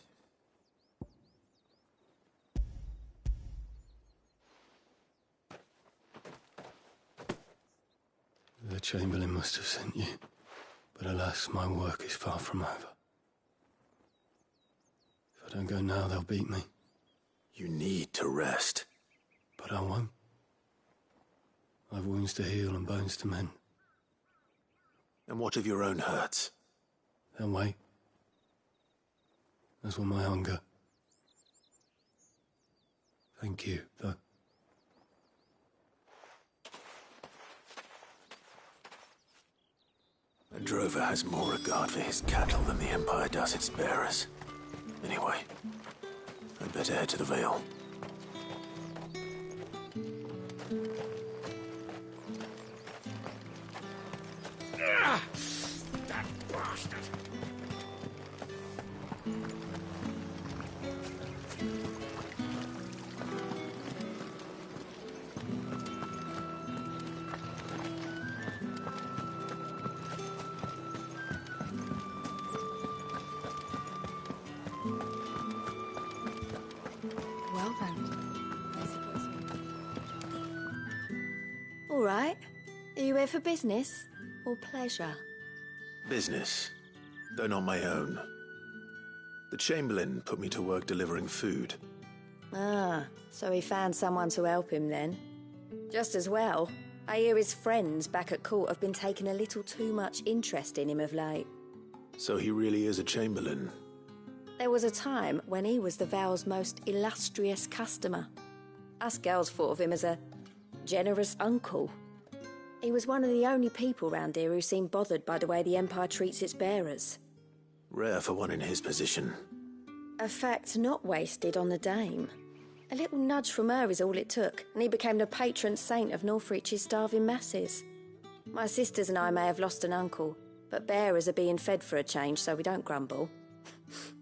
The Chamberlain must have sent you, but alas, my work is far from over. If I don't go now, they'll beat me. You need to rest. But I won't. I've wounds to heal and bones to mend. And what of your own hurts? They'll wait. As will my hunger. Thank you, though. A drover has more regard for his cattle than the Empire does its bearers. Anyway, I'd better head to the Vale. That bastard! Well then, I suppose. All right. Are you here for business or pleasure? Business, though not my own. The Chamberlain put me to work delivering food. Ah, so he found someone to help him then. Just as well. I hear his friends back at court have been taking a little too much interest in him of late. So he really is a Chamberlain. There was a time when he was the Vale's most illustrious customer. Us girls thought of him as a generous uncle. He was one of the only people round here who seemed bothered by the way the Empire treats its bearers. Rare for one in his position. A fact not wasted on the Dame. A little nudge from her is all it took, and he became the patron saint of Northreach's starving masses. My sisters and I may have lost an uncle, but bearers are being fed for a change, so we don't grumble.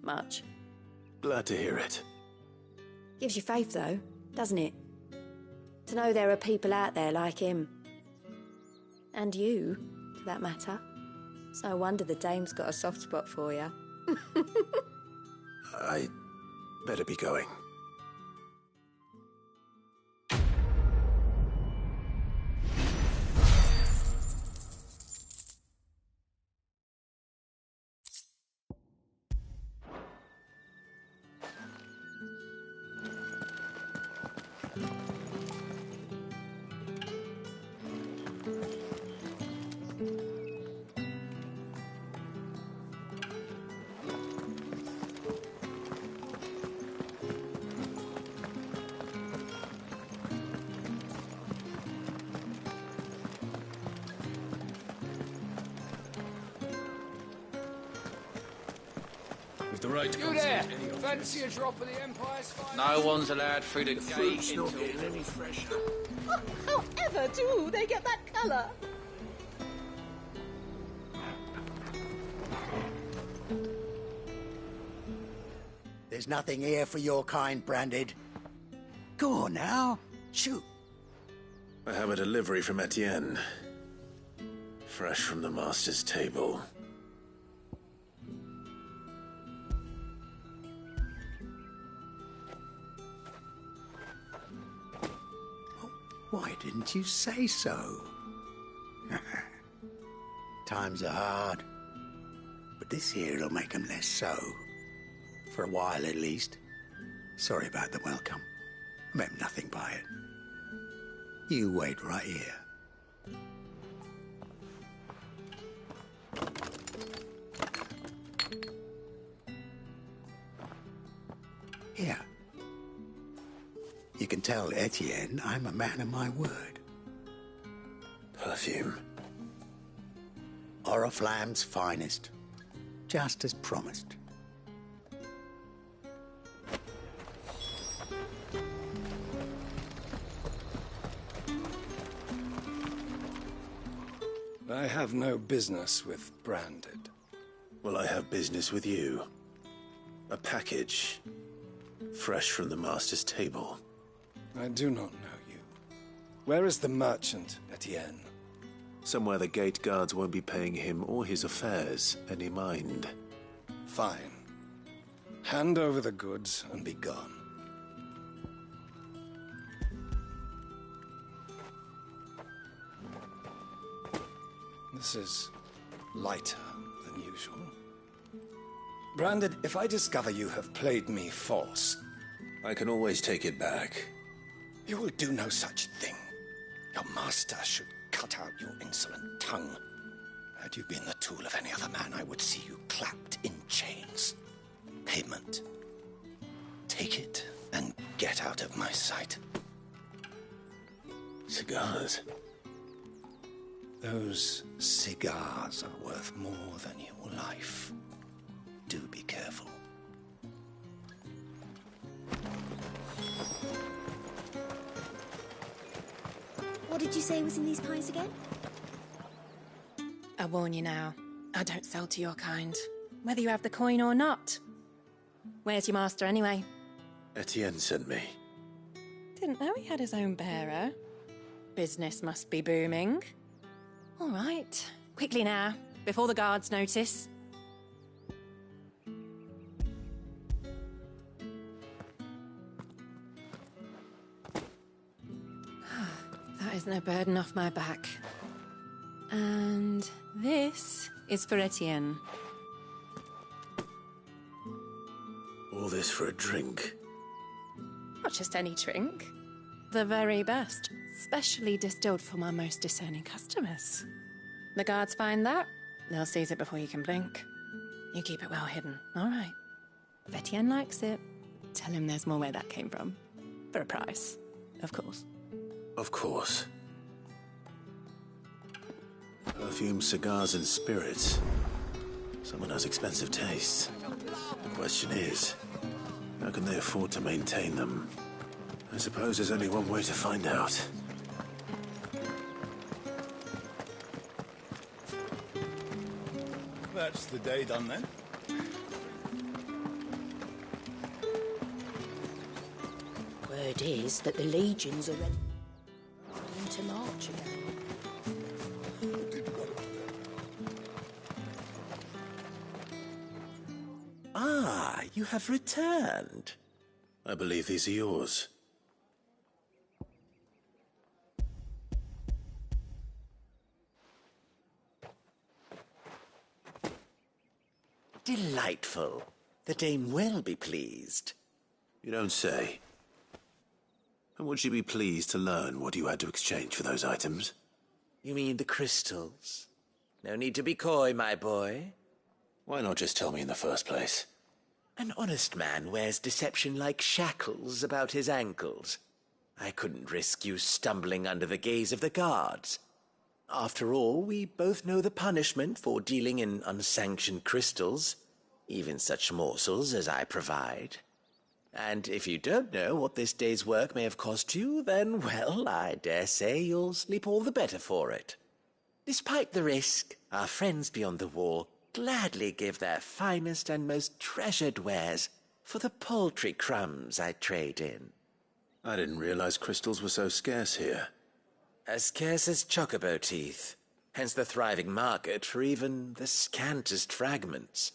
Much. Glad to hear it. Gives you faith, though, doesn't it? To know there are people out there like him. And you, for that matter. It's no wonder the Dame's got a soft spot for you. I better be going. With the right You there! Fancy a drop of the Empire's finest? No one's allowed through the, Fruit's gate not until... getting any fresher. However do they get that colour? There's nothing here for your kind, Branded. Go on now, shoot. I have a delivery from Etienne. Fresh from the Master's table. Why didn't you say so? Times are hard, but this here'll make 'em less so. For a while, at least. Sorry about the welcome. Meant nothing by it. You wait right here. Here. You can tell Etienne I'm a man of my word. Perfume. Oriflamme's finest. Just as promised. I have no business with Branded. Well, I have business with you. A package. Fresh from the Master's table. I do not know you. Where is the merchant, Etienne? Somewhere the gate guards won't be paying him or his affairs any mind. Fine. Hand over the goods and be gone. This is lighter than usual. Branded, if I discover you have played me false... I can always take it back. You will do no such thing. Your master should cut out your insolent tongue. Had you been the tool of any other man, I would see you clapped in chains. Payment. Take it and get out of my sight. Cigars? Those cigars are worth more than your life. Do be careful. What did you say was in these pies again? I warn you now, I don't sell to your kind, whether you have the coin or not. Where's your master anyway? Etienne sent me. Didn't know he had his own bearer. Business must be booming. All right, quickly now, before the guards notice. That is no burden off my back. And this is for Etienne. All this for a drink? Not just any drink. The very best, specially distilled for my most discerning customers. The guards find that, they'll seize it before you can blink. You keep it well hidden, all right? If Etienne likes it, tell him there's more where that came from. For a price, of course. Of course. Perfume, cigars, and spirits. Someone has expensive tastes. The question is, how can they afford to maintain them? I suppose there's only one way to find out. That's the day done then. Word is that the legions are ready to march again. Ah, you have returned. I believe these are yours. Delightful. The dame will be pleased. You don't say. And would she be pleased to learn what you had to exchange for those items? You mean the crystals? No need to be coy, my boy. Why not just tell me in the first place? An honest man wears deception like shackles about his ankles. I couldn't risk you stumbling under the gaze of the guards. After all, we both know the punishment for dealing in unsanctioned crystals, even such morsels as I provide. And if you don't know what this day's work may have cost you, then, well, I dare say you'll sleep all the better for it. Despite the risk, our friends beyond the wall gladly give their finest and most treasured wares for the paltry crumbs I trade in. I didn't realize crystals were so scarce here. As scarce as chocobo teeth, hence the thriving market for even the scantest fragments.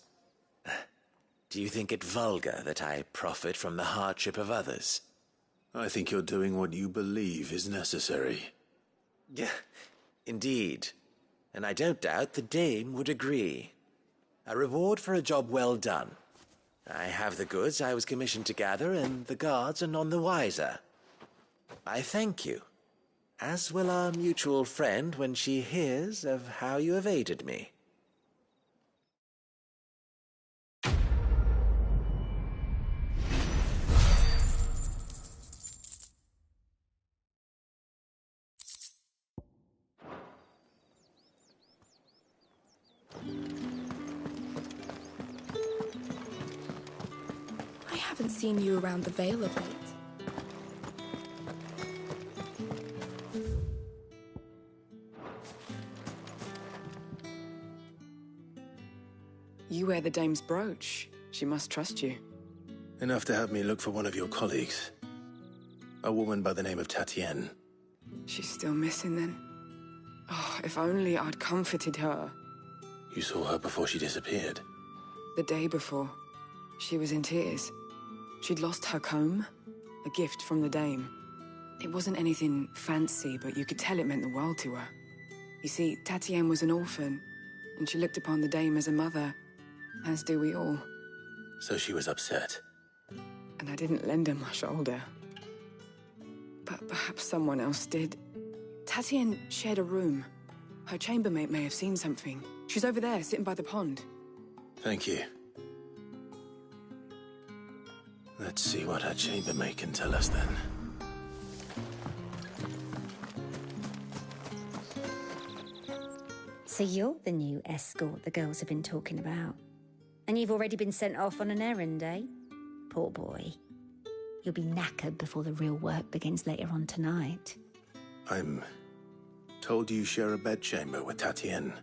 Do you think it vulgar that I profit from the hardship of others? I think you're doing what you believe is necessary. Yeah, indeed. And I don't doubt the dame would agree. A reward for a job well done. I have the goods I was commissioned to gather, and the guards are none the wiser. I thank you, as will our mutual friend when she hears of how you have aided me. I haven't seen you around the Vale of late. You wear the dame's brooch. She must trust you. Enough to have me look for one of your colleagues. A woman by the name of Tatienne. She's still missing then. Oh, if only I'd comforted her. You saw her before she disappeared? The day before. She was in tears. She'd lost her comb, a gift from the dame. It wasn't anything fancy, but you could tell it meant the world to her. You see, Tatienne was an orphan, and she looked upon the dame as a mother, as do we all. So she was upset. And I didn't lend her my shoulder. But perhaps someone else did. Tatienne shared a room. Her chambermaid may have seen something. She's over there, sitting by the pond. Thank you. Let's see what her chambermaid can tell us then. So you're the new escort the girls have been talking about. And you've already been sent off on an errand, eh? Poor boy. You'll be knackered before the real work begins later on tonight. I'm told you share a bedchamber with Tatienne.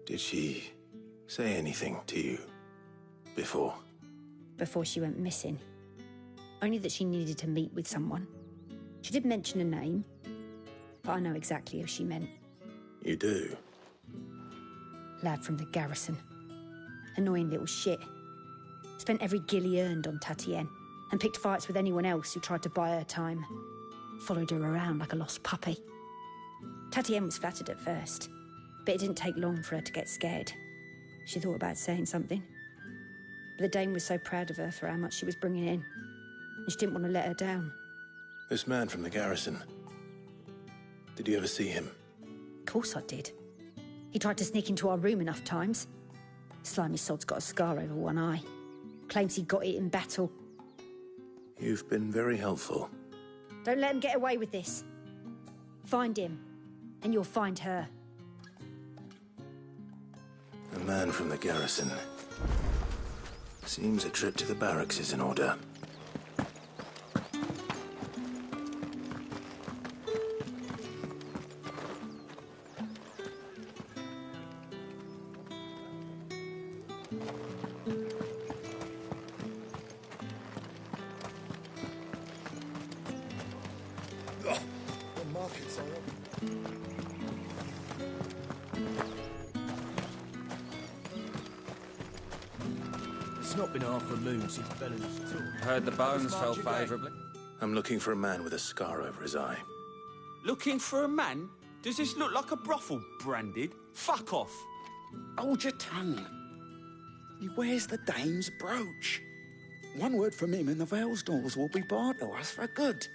Did she say anything to you before? Before she went missing. Only that she needed to meet with someone. She did mention a name, but I know exactly who she meant. You do? Lad from the garrison. Annoying little shit. Spent every guil he earned on Tatienne, and picked fights with anyone else who tried to buy her time. Followed her around like a lost puppy. Tatienne was flattered at first, but it didn't take long for her to get scared. She thought about saying something. But the dame was so proud of her for how much she was bringing in, and she didn't want to let her down. This man from the garrison. Did you ever see him? Of course I did. He tried to sneak into our room enough times. Slimy sod's got a scar over one eye. Claims he got it in battle. You've been very helpful. Don't let him get away with this. Find him, and you'll find her. A man from the garrison. Seems a trip to the barracks is in order. It's not been half a moon since Belen's tour. Heard the bones fell favourably. I'm looking for a man with a scar over his eye. Looking for a man? Does this look like a brothel, Branded? Fuck off. Hold your tongue. He wears the dame's brooch. One word from him and the Vale's doors will be barred to us for good.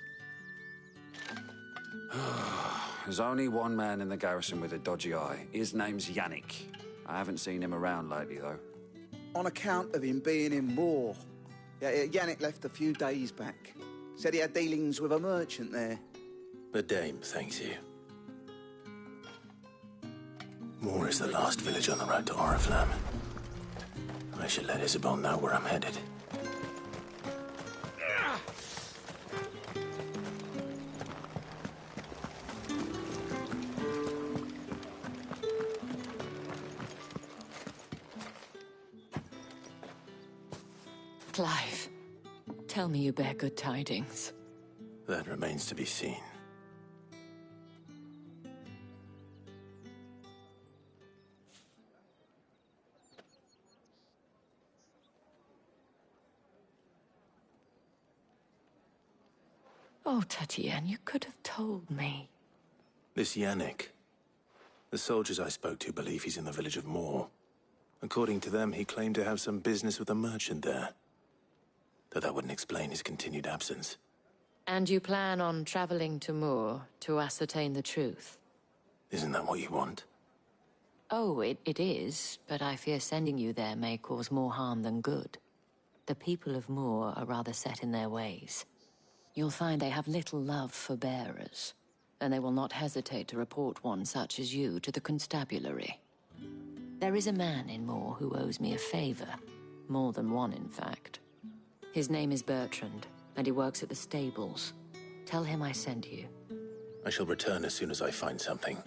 There's only one man in the garrison with a dodgy eye. His name's Yannick. I haven't seen him around lately, though. On account of him being in Moor. Yeah, Yannick left a few days back. Said he had dealings with a merchant there. The dame thanks you. Moor is the last village on the road to Oriflamme. I should let Isabel know where I'm headed. Clive, tell me you bear good tidings. That remains to be seen. Oh, Tatienne, you could have told me. This Yannick. The soldiers I spoke to believe he's in the village of Moor. According to them, he claimed to have some business with a merchant there. Though that wouldn't explain his continued absence. And you plan on traveling to Moor to ascertain the truth? Isn't that what you want? Oh, it is, but I fear sending you there may cause more harm than good. The people of Moor are rather set in their ways. You'll find they have little love for bearers, and they will not hesitate to report one such as you to the constabulary. There is a man in Moor who owes me a favor. More than one, in fact. His name is Bertrand, and he works at the stables. Tell him I sent you. I shall return as soon as I find something.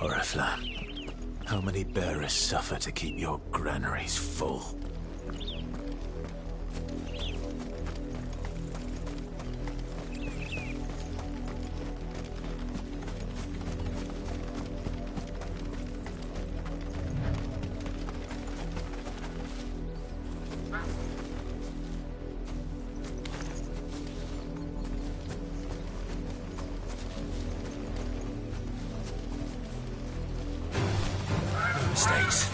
Oriflamme, how many bearers suffer to keep your granaries full? Mistakes.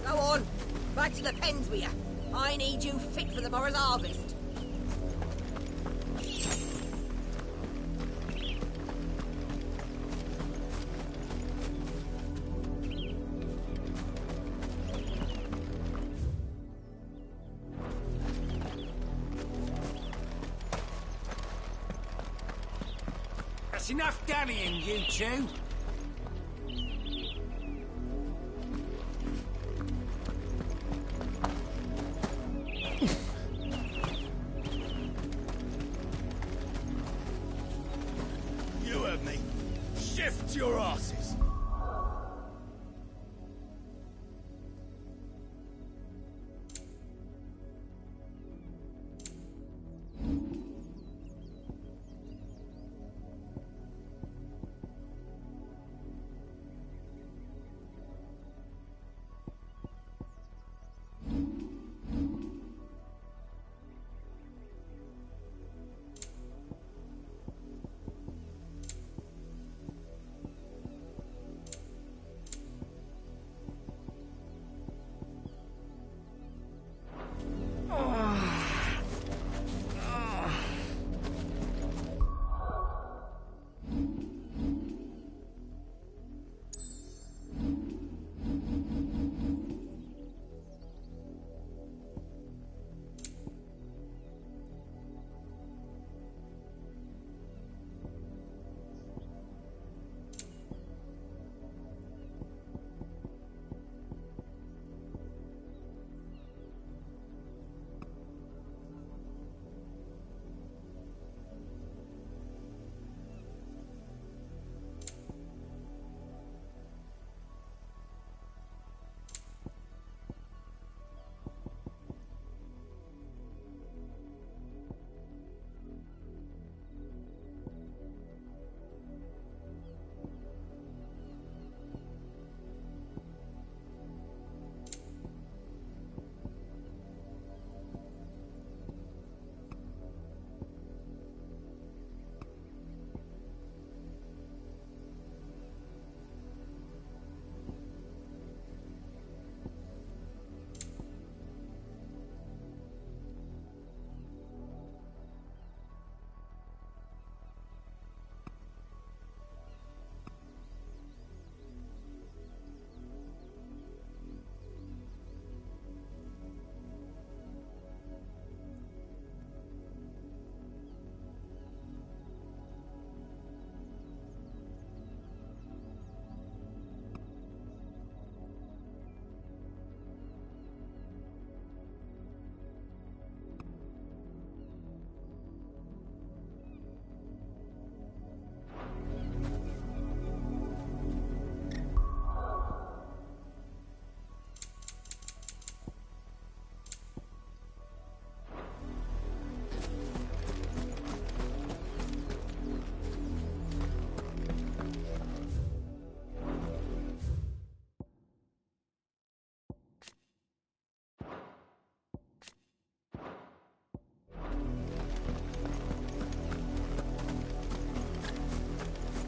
Go on, back to the pens with you. I need you fit for the morrow's harvest. That's enough dallying, you two. You heard me. Shift your asses.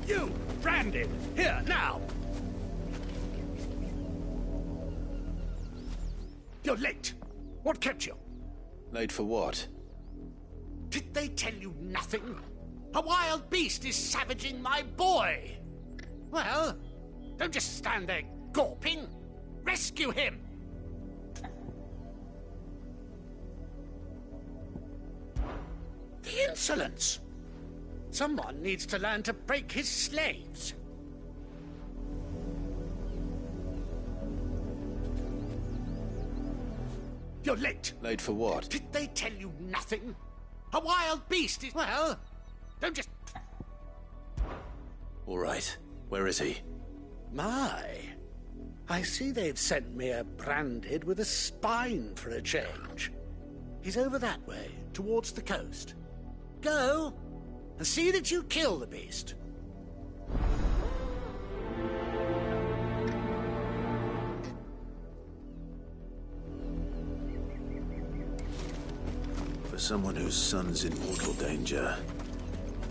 You, branded! Here, now! You're late. What kept you? Late for what? Did they tell you nothing? A wild beast is savaging my boy. Well, don't just stand there gawping. Rescue him! The insolence! Someone needs to learn to break his slaves. You're late. Late for what? Did they tell you nothing? A wild beast is... Well, don't just... All right. Where is he? My. I see they've sent me a branded with a spine for a change. He's over that way, towards the coast. Go, and see that you kill the beast. For someone whose son's in mortal danger,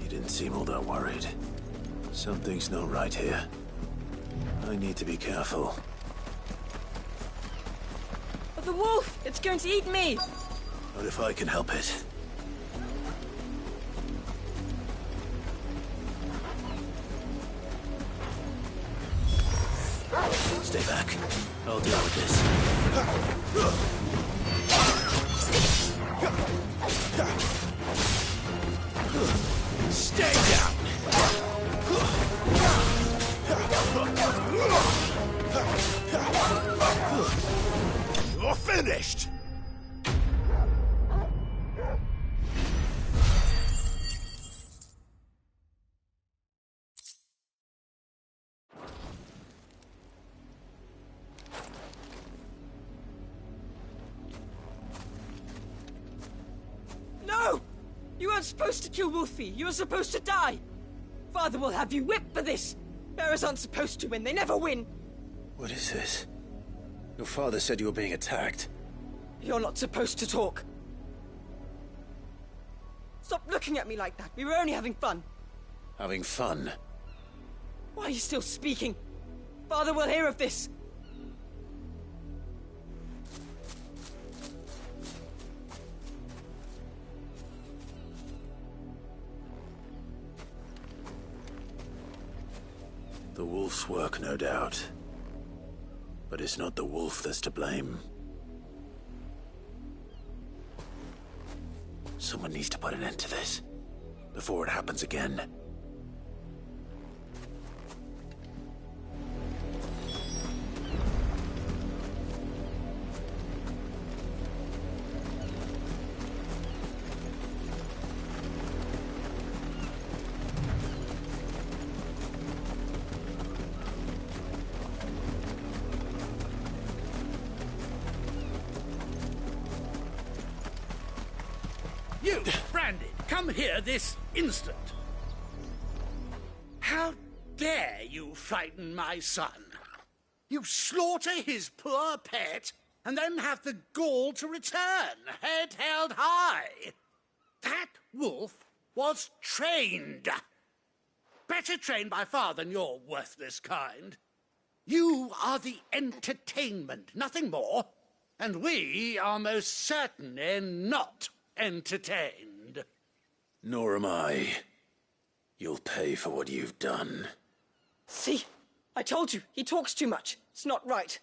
he didn't seem all that worried. Something's not right here. I need to be careful. The wolf! It's going to eat me! What if I can help it? Stay back. I'll deal with this. Stay down! You're finished! No! You weren't supposed to kill Wolfie. You were supposed to die. Father will have you whipped for this. Bearers aren't supposed to win. They never win. What is this? Your father said you were being attacked. You're not supposed to talk. Stop looking at me like that. We were only having fun. Having fun? Why are you still speaking? Father will hear of this. The wolf's work, no doubt. But it's not the wolf that's to blame. Someone needs to put an end to this, before it happens again. You, Branded, come here this instant. How dare you frighten my son? You slaughter his poor pet, and then have the gall to return, head held high. That wolf was trained. Better trained by far than your worthless kind. You are the entertainment, nothing more. And we are most certainly not entertained. Nor am I. You'll pay for what you've done. See? I told you, he talks too much. It's not right.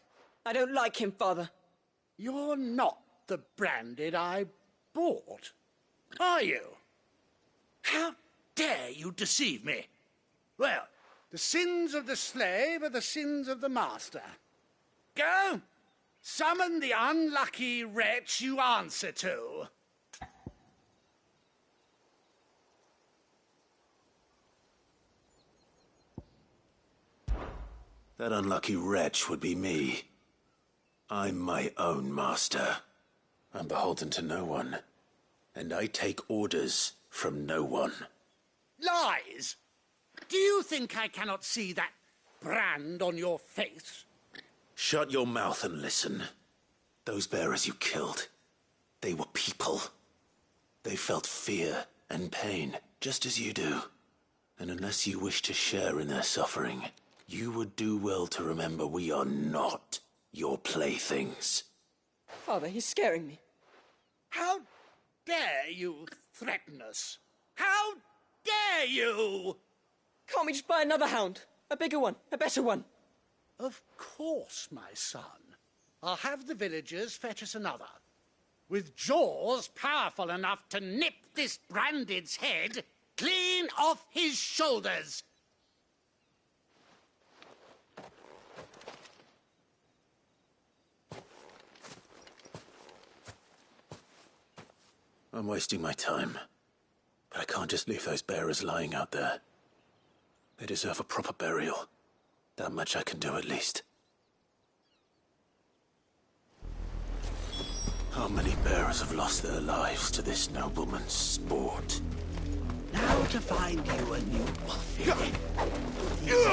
I don't like him, Father. You're not the Branded I bought, are you? How dare you deceive me? Well, the sins of the slave are the sins of the master. Go, summon the unlucky wretch you answer to. That unlucky wretch would be me. I'm my own master. I'm beholden to no one. And I take orders from no one. Lies! Do you think I cannot see that brand on your face? Shut your mouth and listen. Those bearers you killed, they were people. They felt fear and pain, just as you do. And unless you wish to share in their suffering, you would do well to remember we are not your playthings. Father, he's scaring me. How dare you threaten us? How dare you? Can't we just buy another hound? A bigger one, a better one. Of course, my son. I'll have the villagers fetch us another. With jaws powerful enough to nip this Branded's head clean off his shoulders. I'm wasting my time. But I can't just leave those bearers lying out there. They deserve a proper burial. That much I can do at least. How many bearers have lost their lives to this nobleman's sport? Now to find you a new wolfie. These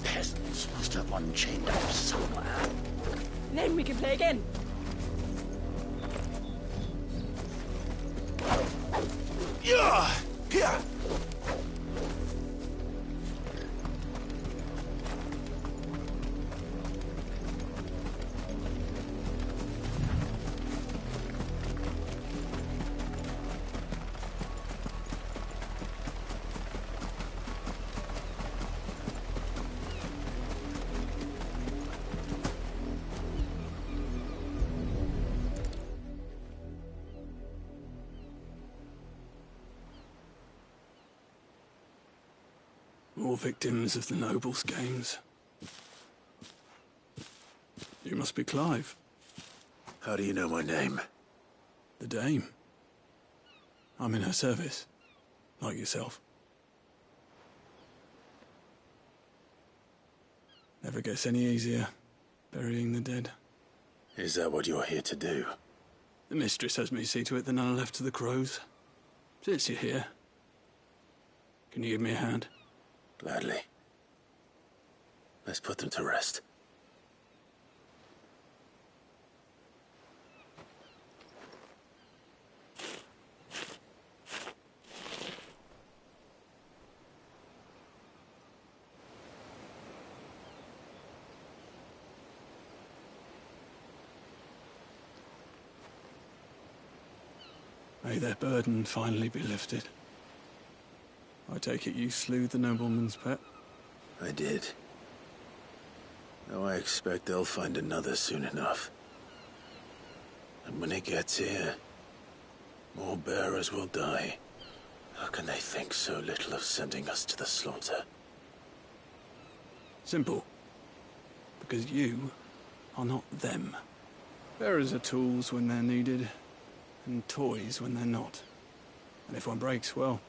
peasants must have one chained up somewhere. Then we can play again. Here! More victims of the nobles' games. You must be Clive. How do you know my name? The Dame. I'm in her service, like yourself. Never gets any easier, burying the dead. Is that what you're here to do? The mistress has me see to it that none are left to the crows. Since you're here, can you give me a hand? Gladly. Let's put them to rest. May their burden finally be lifted. I take it you slew the nobleman's pet? I did. Though I expect they'll find another soon enough. And when it gets here, more bearers will die. How can they think so little of sending us to the slaughter? Simple. Because you are not them. Bearers are tools when they're needed, and toys when they're not. And if one breaks, well,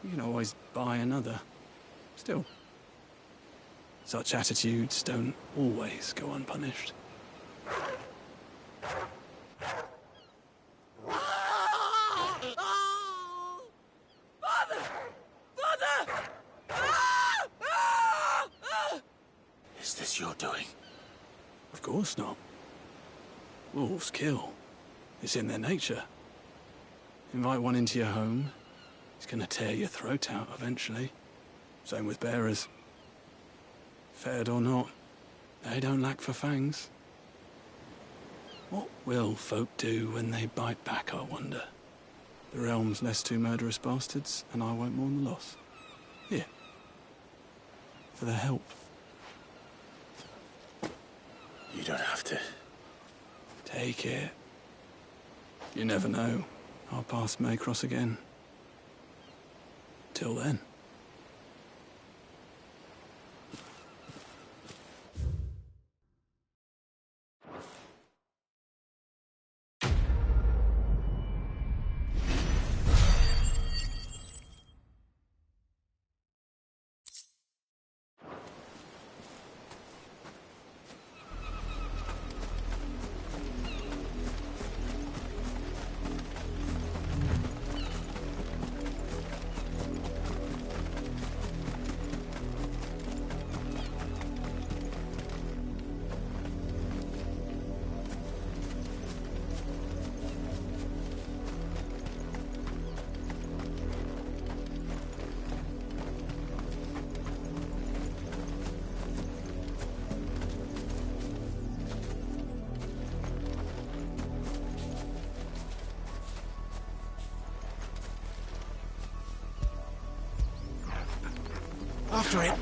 you can always buy another. Still, such attitudes don't always go unpunished. Father! Father! Is this your doing? Of course not. Wolves kill. It's in their nature. Invite one into your home, he's gonna tear your throat out eventually. Same with bearers. Fed or not, they don't lack for fangs. What will folk do when they bite back, I wonder? The realm's less two murderous bastards, and I won't mourn the loss. Here. For their help. You don't have to. Take it. You never know. Our paths may cross again. Till then. After it.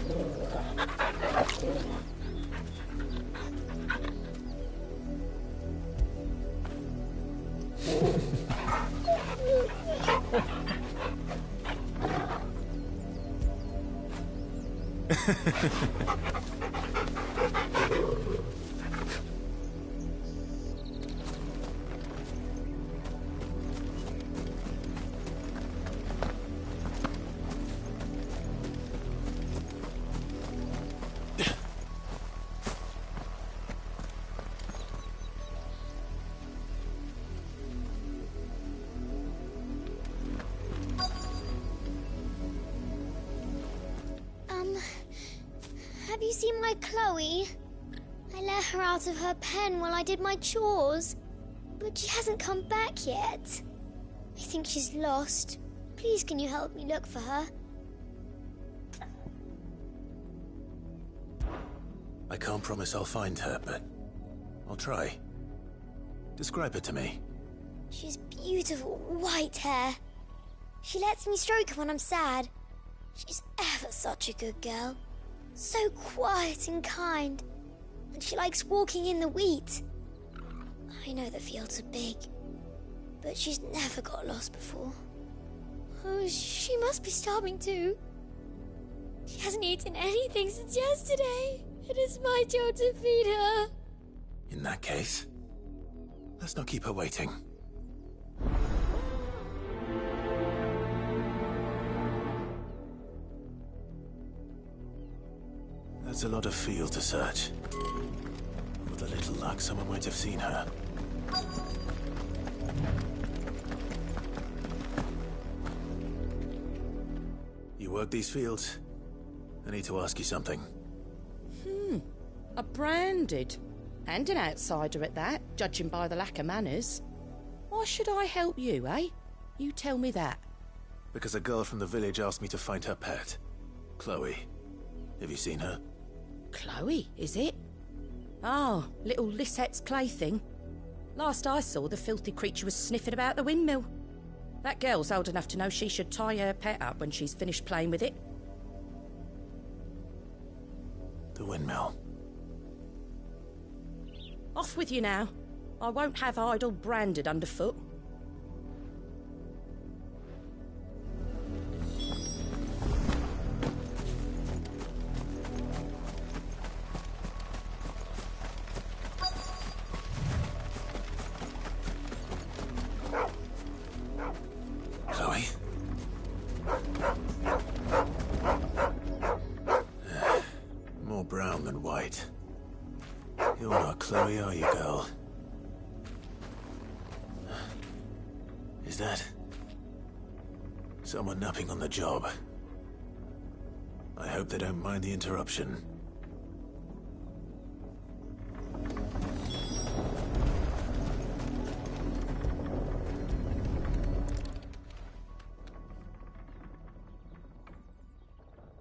Have you seen my Chloe? I let her out of her pen while I did my chores, but she hasn't come back yet. I think she's lost. Please, can you help me look for her? I can't promise I'll find her, but I'll try. Describe her to me. She's beautiful white hair. She lets me stroke her when I'm sad. She's ever such a good girl. So quiet and kind. And she likes walking in the wheat. I know the fields are big, but she's never got lost before. Oh, she must be starving too. She hasn't eaten anything since yesterday. It is my job to feed her. In that case, let's not keep her waiting. That's a lot of field to search. With a little luck, someone might have seen her. You work these fields? I need to ask you something. A branded. And an outsider at that, judging by the lack of manners. Why should I help you, eh? You tell me that. Because a girl from the village asked me to find her pet. Chloe. Have you seen her? Chloe, is it? Oh, little Lisette's plaything. Last I saw, the filthy creature was sniffing about the windmill. That girl's old enough to know she should tie her pet up when she's finished playing with it. The windmill. Off with you now. I won't have idle branded underfoot. Chloe? More brown than white. You're not Chloe, are you, girl? Is that someone napping on the job? I hope they don't mind the interruption.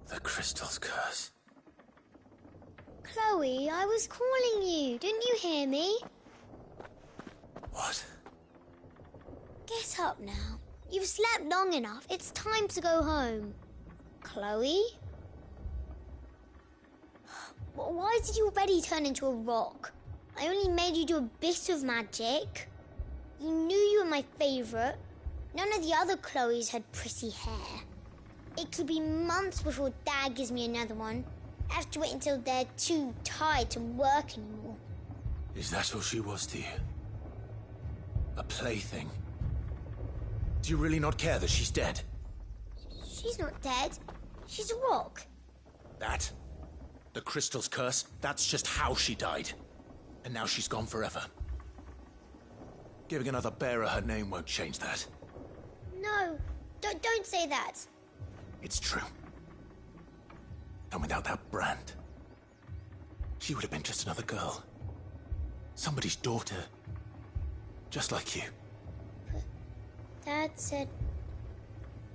The crystal's curse. Chloe, I was calling you. Didn't you hear me? What? Get up now. You've slept long enough. It's time to go home. Chloe? Why did you already turn into a rock? I only made you do a bit of magic. You knew you were my favourite. None of the other Chloes had pretty hair. It could be months before Dad gives me another one. I have to wait until they're too tired to work anymore. Is that all she was to you? A plaything? Do you really not care that she's dead? She's not dead. She's a rock. That? The crystal's curse? That's just how she died. And now she's gone forever. Giving another bearer her name won't change that. No, don't say that. It's true. And without that brand, she would have been just another girl. Somebody's daughter. Just like you. But Dad said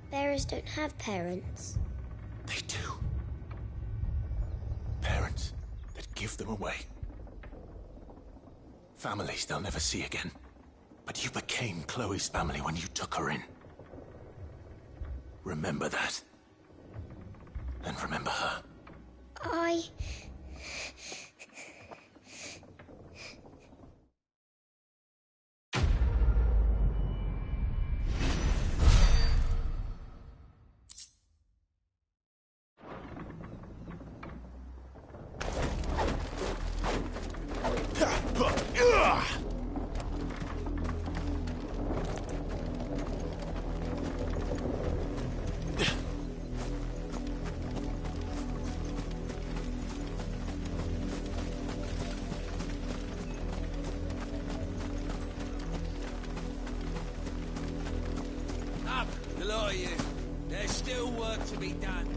bearers don't have parents. They do. Parents that give them away. Families they'll never see again. But you became Chloe's family when you took her in. Remember that. And remember her. Up, the lot of you. There's still work to be done.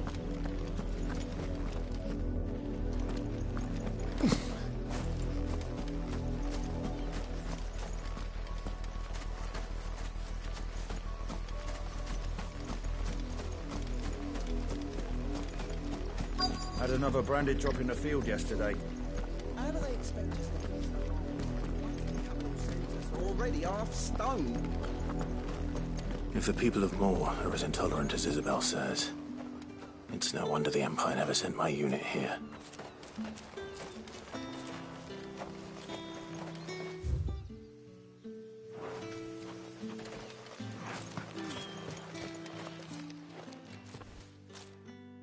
Had another branded drop in the field yesterday. How do they expect us to do so? Already half stone. If the people of Moor are as intolerant as Isabel says, it's no wonder the Empire never sent my unit here.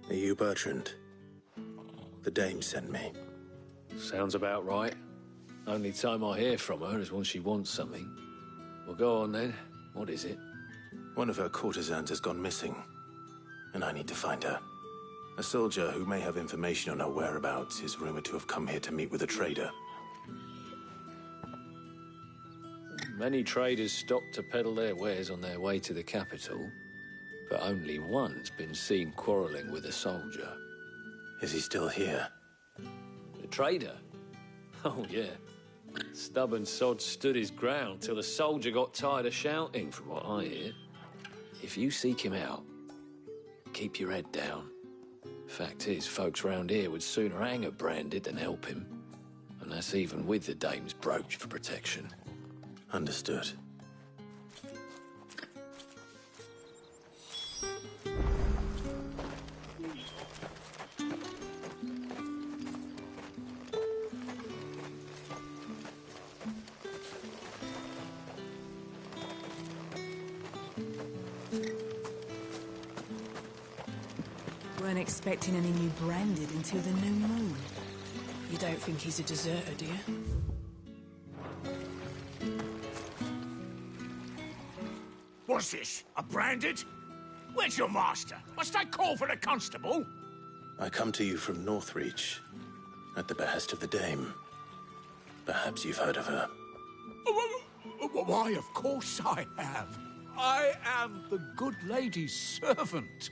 Are you Bertrand? The dame sent me. Sounds about right. Only time I hear from her is when she wants something. Well, go on then. What is it? One of her courtesans has gone missing, and I need to find her. A soldier who may have information on her whereabouts is rumored to have come here to meet with a trader. Many traders stop to peddle their wares on their way to the capital, but only one's been seen quarrelling with a soldier. Is he still here? The trader? Oh, yeah. Stubborn sod stood his ground till the soldier got tired of shouting, from what I hear. If you seek him out, keep your head down. Fact is, folks round here would sooner hang a branded than help him. And that's even with the dame's brooch for protection. Understood. Weren't expecting any new branded until the new moon. You don't think he's a deserter, do you? What's this? A branded? Where's your master? Must I call for the constable? I come to you from Northreach, at the behest of the dame. Perhaps you've heard of her. Why, of course I have. I am the good lady's servant.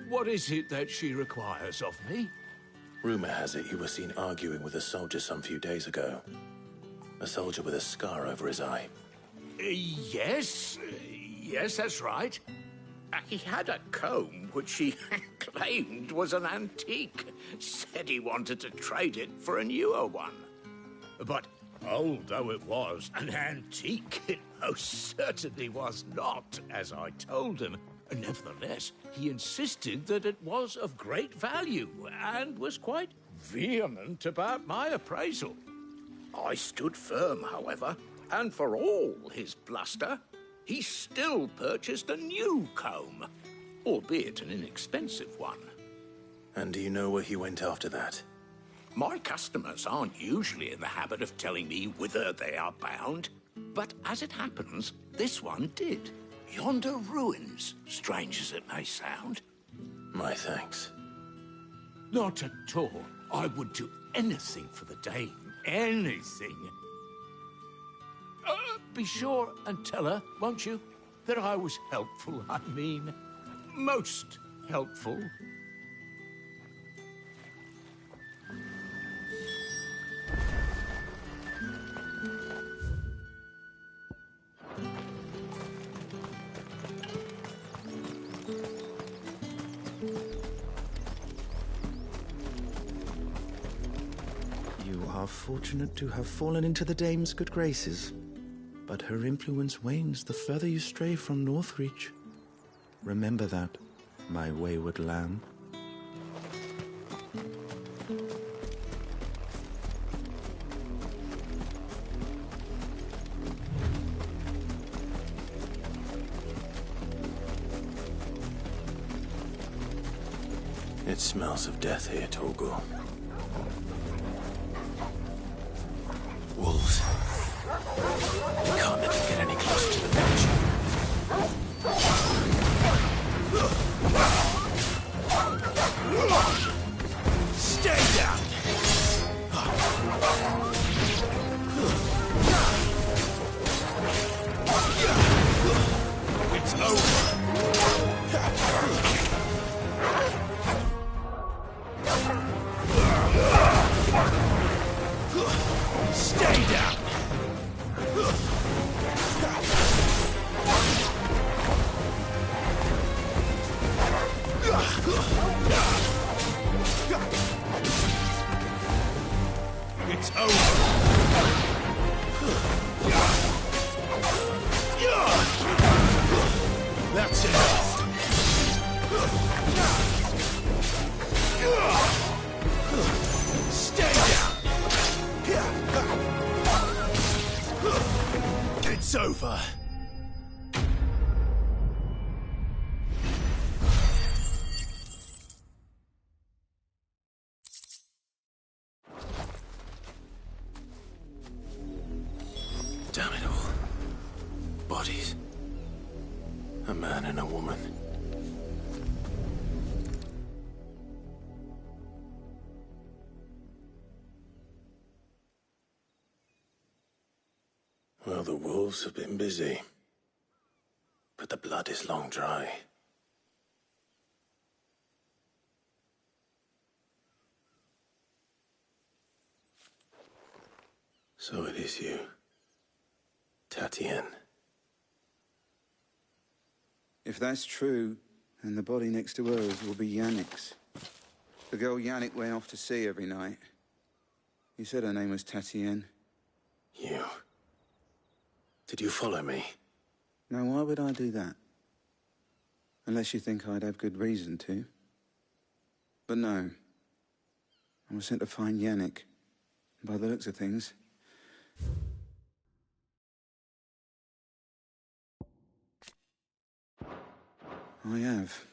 What is it that she requires of me? Rumor has it you were seen arguing with a soldier some few days ago. A soldier with a scar over his eye. Yes, that's right. He had a comb which he claimed was an antique. Said he wanted to trade it for a newer one. But old though it was, an antique it most certainly was not, as I told him. Nevertheless, he insisted that it was of great value and was quite vehement about my appraisal. I stood firm, however, and for all his bluster, he still purchased a new comb, albeit an inexpensive one. And do you know where he went after that? My customers aren't usually in the habit of telling me whither they are bound, but as it happens, this one did. Yonder ruins, strange as it may sound. My thanks. Not at all. I would do anything for the dame. Anything. Be sure and tell her, won't you, that I was helpful, I mean, most helpful. You are fortunate to have fallen into the dame's good graces, but her influence wanes the further you stray from Northreach. Remember that. my wayward lamb. It smells of death here, Torgal. Wolves. We can't let them get any closer to the village. Stay down! It's over! Stay down! It's over! That's enough! Stay down! It's over. Damn it all. Bodies. A man and a woman. Well, the wolves have been busy. But the blood is long dry. So it is you, Tatienne. If that's true, then the body next to hers will be Yannick's. The girl Yannick went off to see every night. You said her name was Tatienne. You. Did you follow me? Now, why would I do that? Unless you think I'd have good reason to. But no. I was sent to find Yannick. By the looks of things. I have.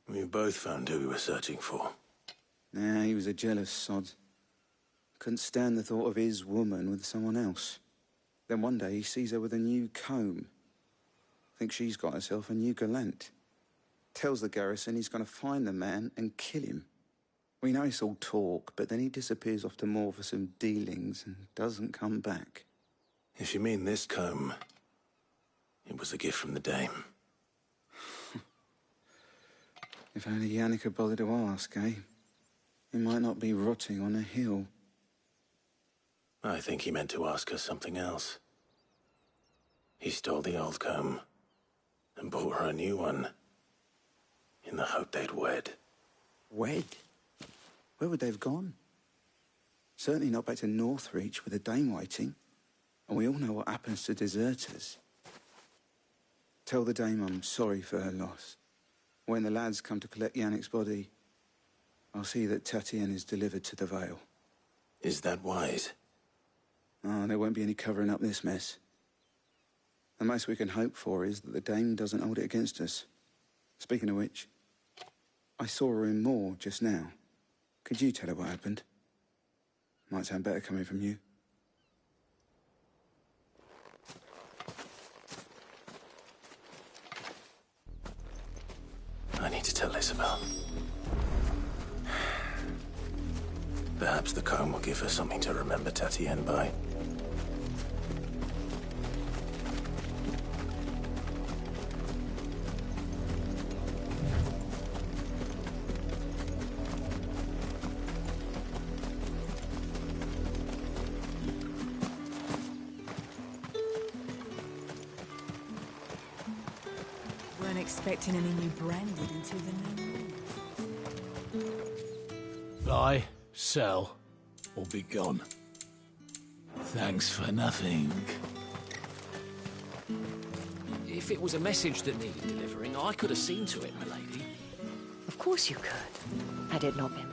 We both found who we were searching for. Nah, he was a jealous sod. Couldn't stand the thought of his woman with someone else. Then one day he sees her with a new comb. Thinks she's got herself a new gallant. Tells the garrison he's going to find the man and kill him. We know it's all talk, but then he disappears off to Moor for some dealings and doesn't come back. If you mean this comb, it was a gift from the dame. If only Yannick had bothered to ask, eh? He might not be rotting on a hill. I think he meant to ask her something else. He stole the old comb and bought her a new one in the hope they'd wed. Wed? Where would they have gone? Certainly not back to Northreach with a dame waiting. And we all know what happens to deserters. Tell the dame I'm sorry for her loss. When the lads come to collect Yannick's body, I'll see that Tatienne is delivered to the Vale. Is that wise? Oh, there won't be any covering up this mess. The most we can hope for is that the dame doesn't hold it against us. Speaking of which, I saw her in Moor just now. Could you tell her what happened? Might sound better coming from you. I need to tell Isabel. Perhaps the comb will give her something to remember Tatienne by. Weren't expecting any new branded until the new moon. Buy, sell, or be gone. Thanks for nothing. If it was a message that needed delivering, I could have seen to it, my lady. Of course you could, had it not been.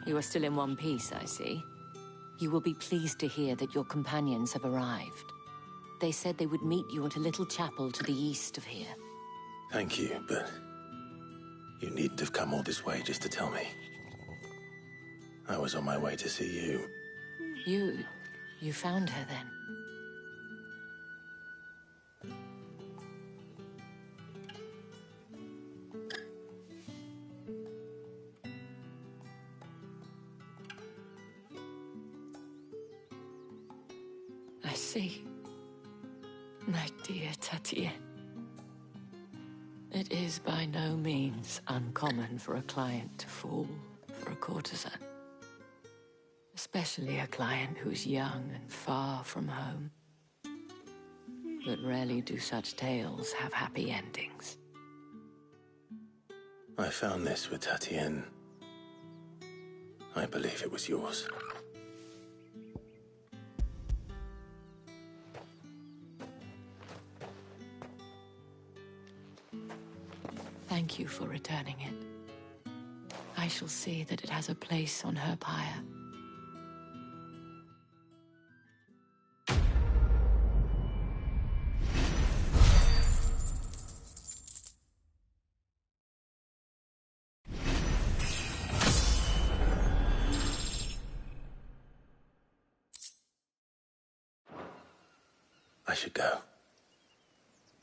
You are still in one piece, I see. You will be pleased to hear that your companions have arrived. They said they would meet you at a little chapel to the east of here. Thank you, but you needn't have come all this way just to tell me. I was on my way to see you. You found her then? I see. My dear Tatienne. It is by no means uncommon for a client to fall for a courtesan. Especially a client who's young and far from home. But rarely do such tales have happy endings. I found this with Tatienne. I believe it was yours. Thank you for returning it. I shall see that it has a place on her pyre. I should go.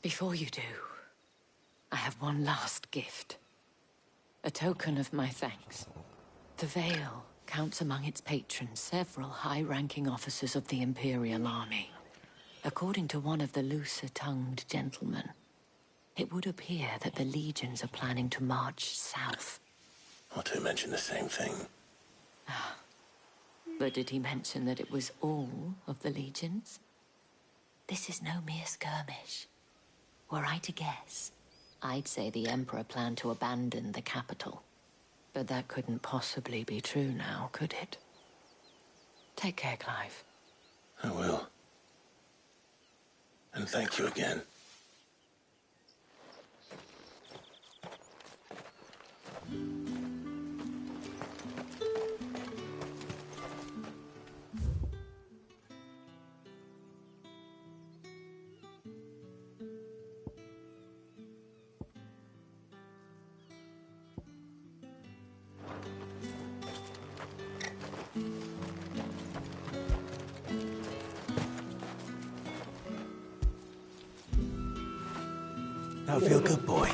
Before you do, I have one last gift. A token of my thanks. The Vale counts among its patrons several high-ranking officers of the Imperial Army. According to one of the looser-tongued gentlemen, it would appear that the legions are planning to march south. Otto mentioned the same thing. But did he mention that it was all of the legions? This is no mere skirmish. Were I to guess, I'd say the Emperor planned to abandon the capital. But that couldn't possibly be true now, could it? Take care, Clive. I will. And thank you again. Now feel good, boy.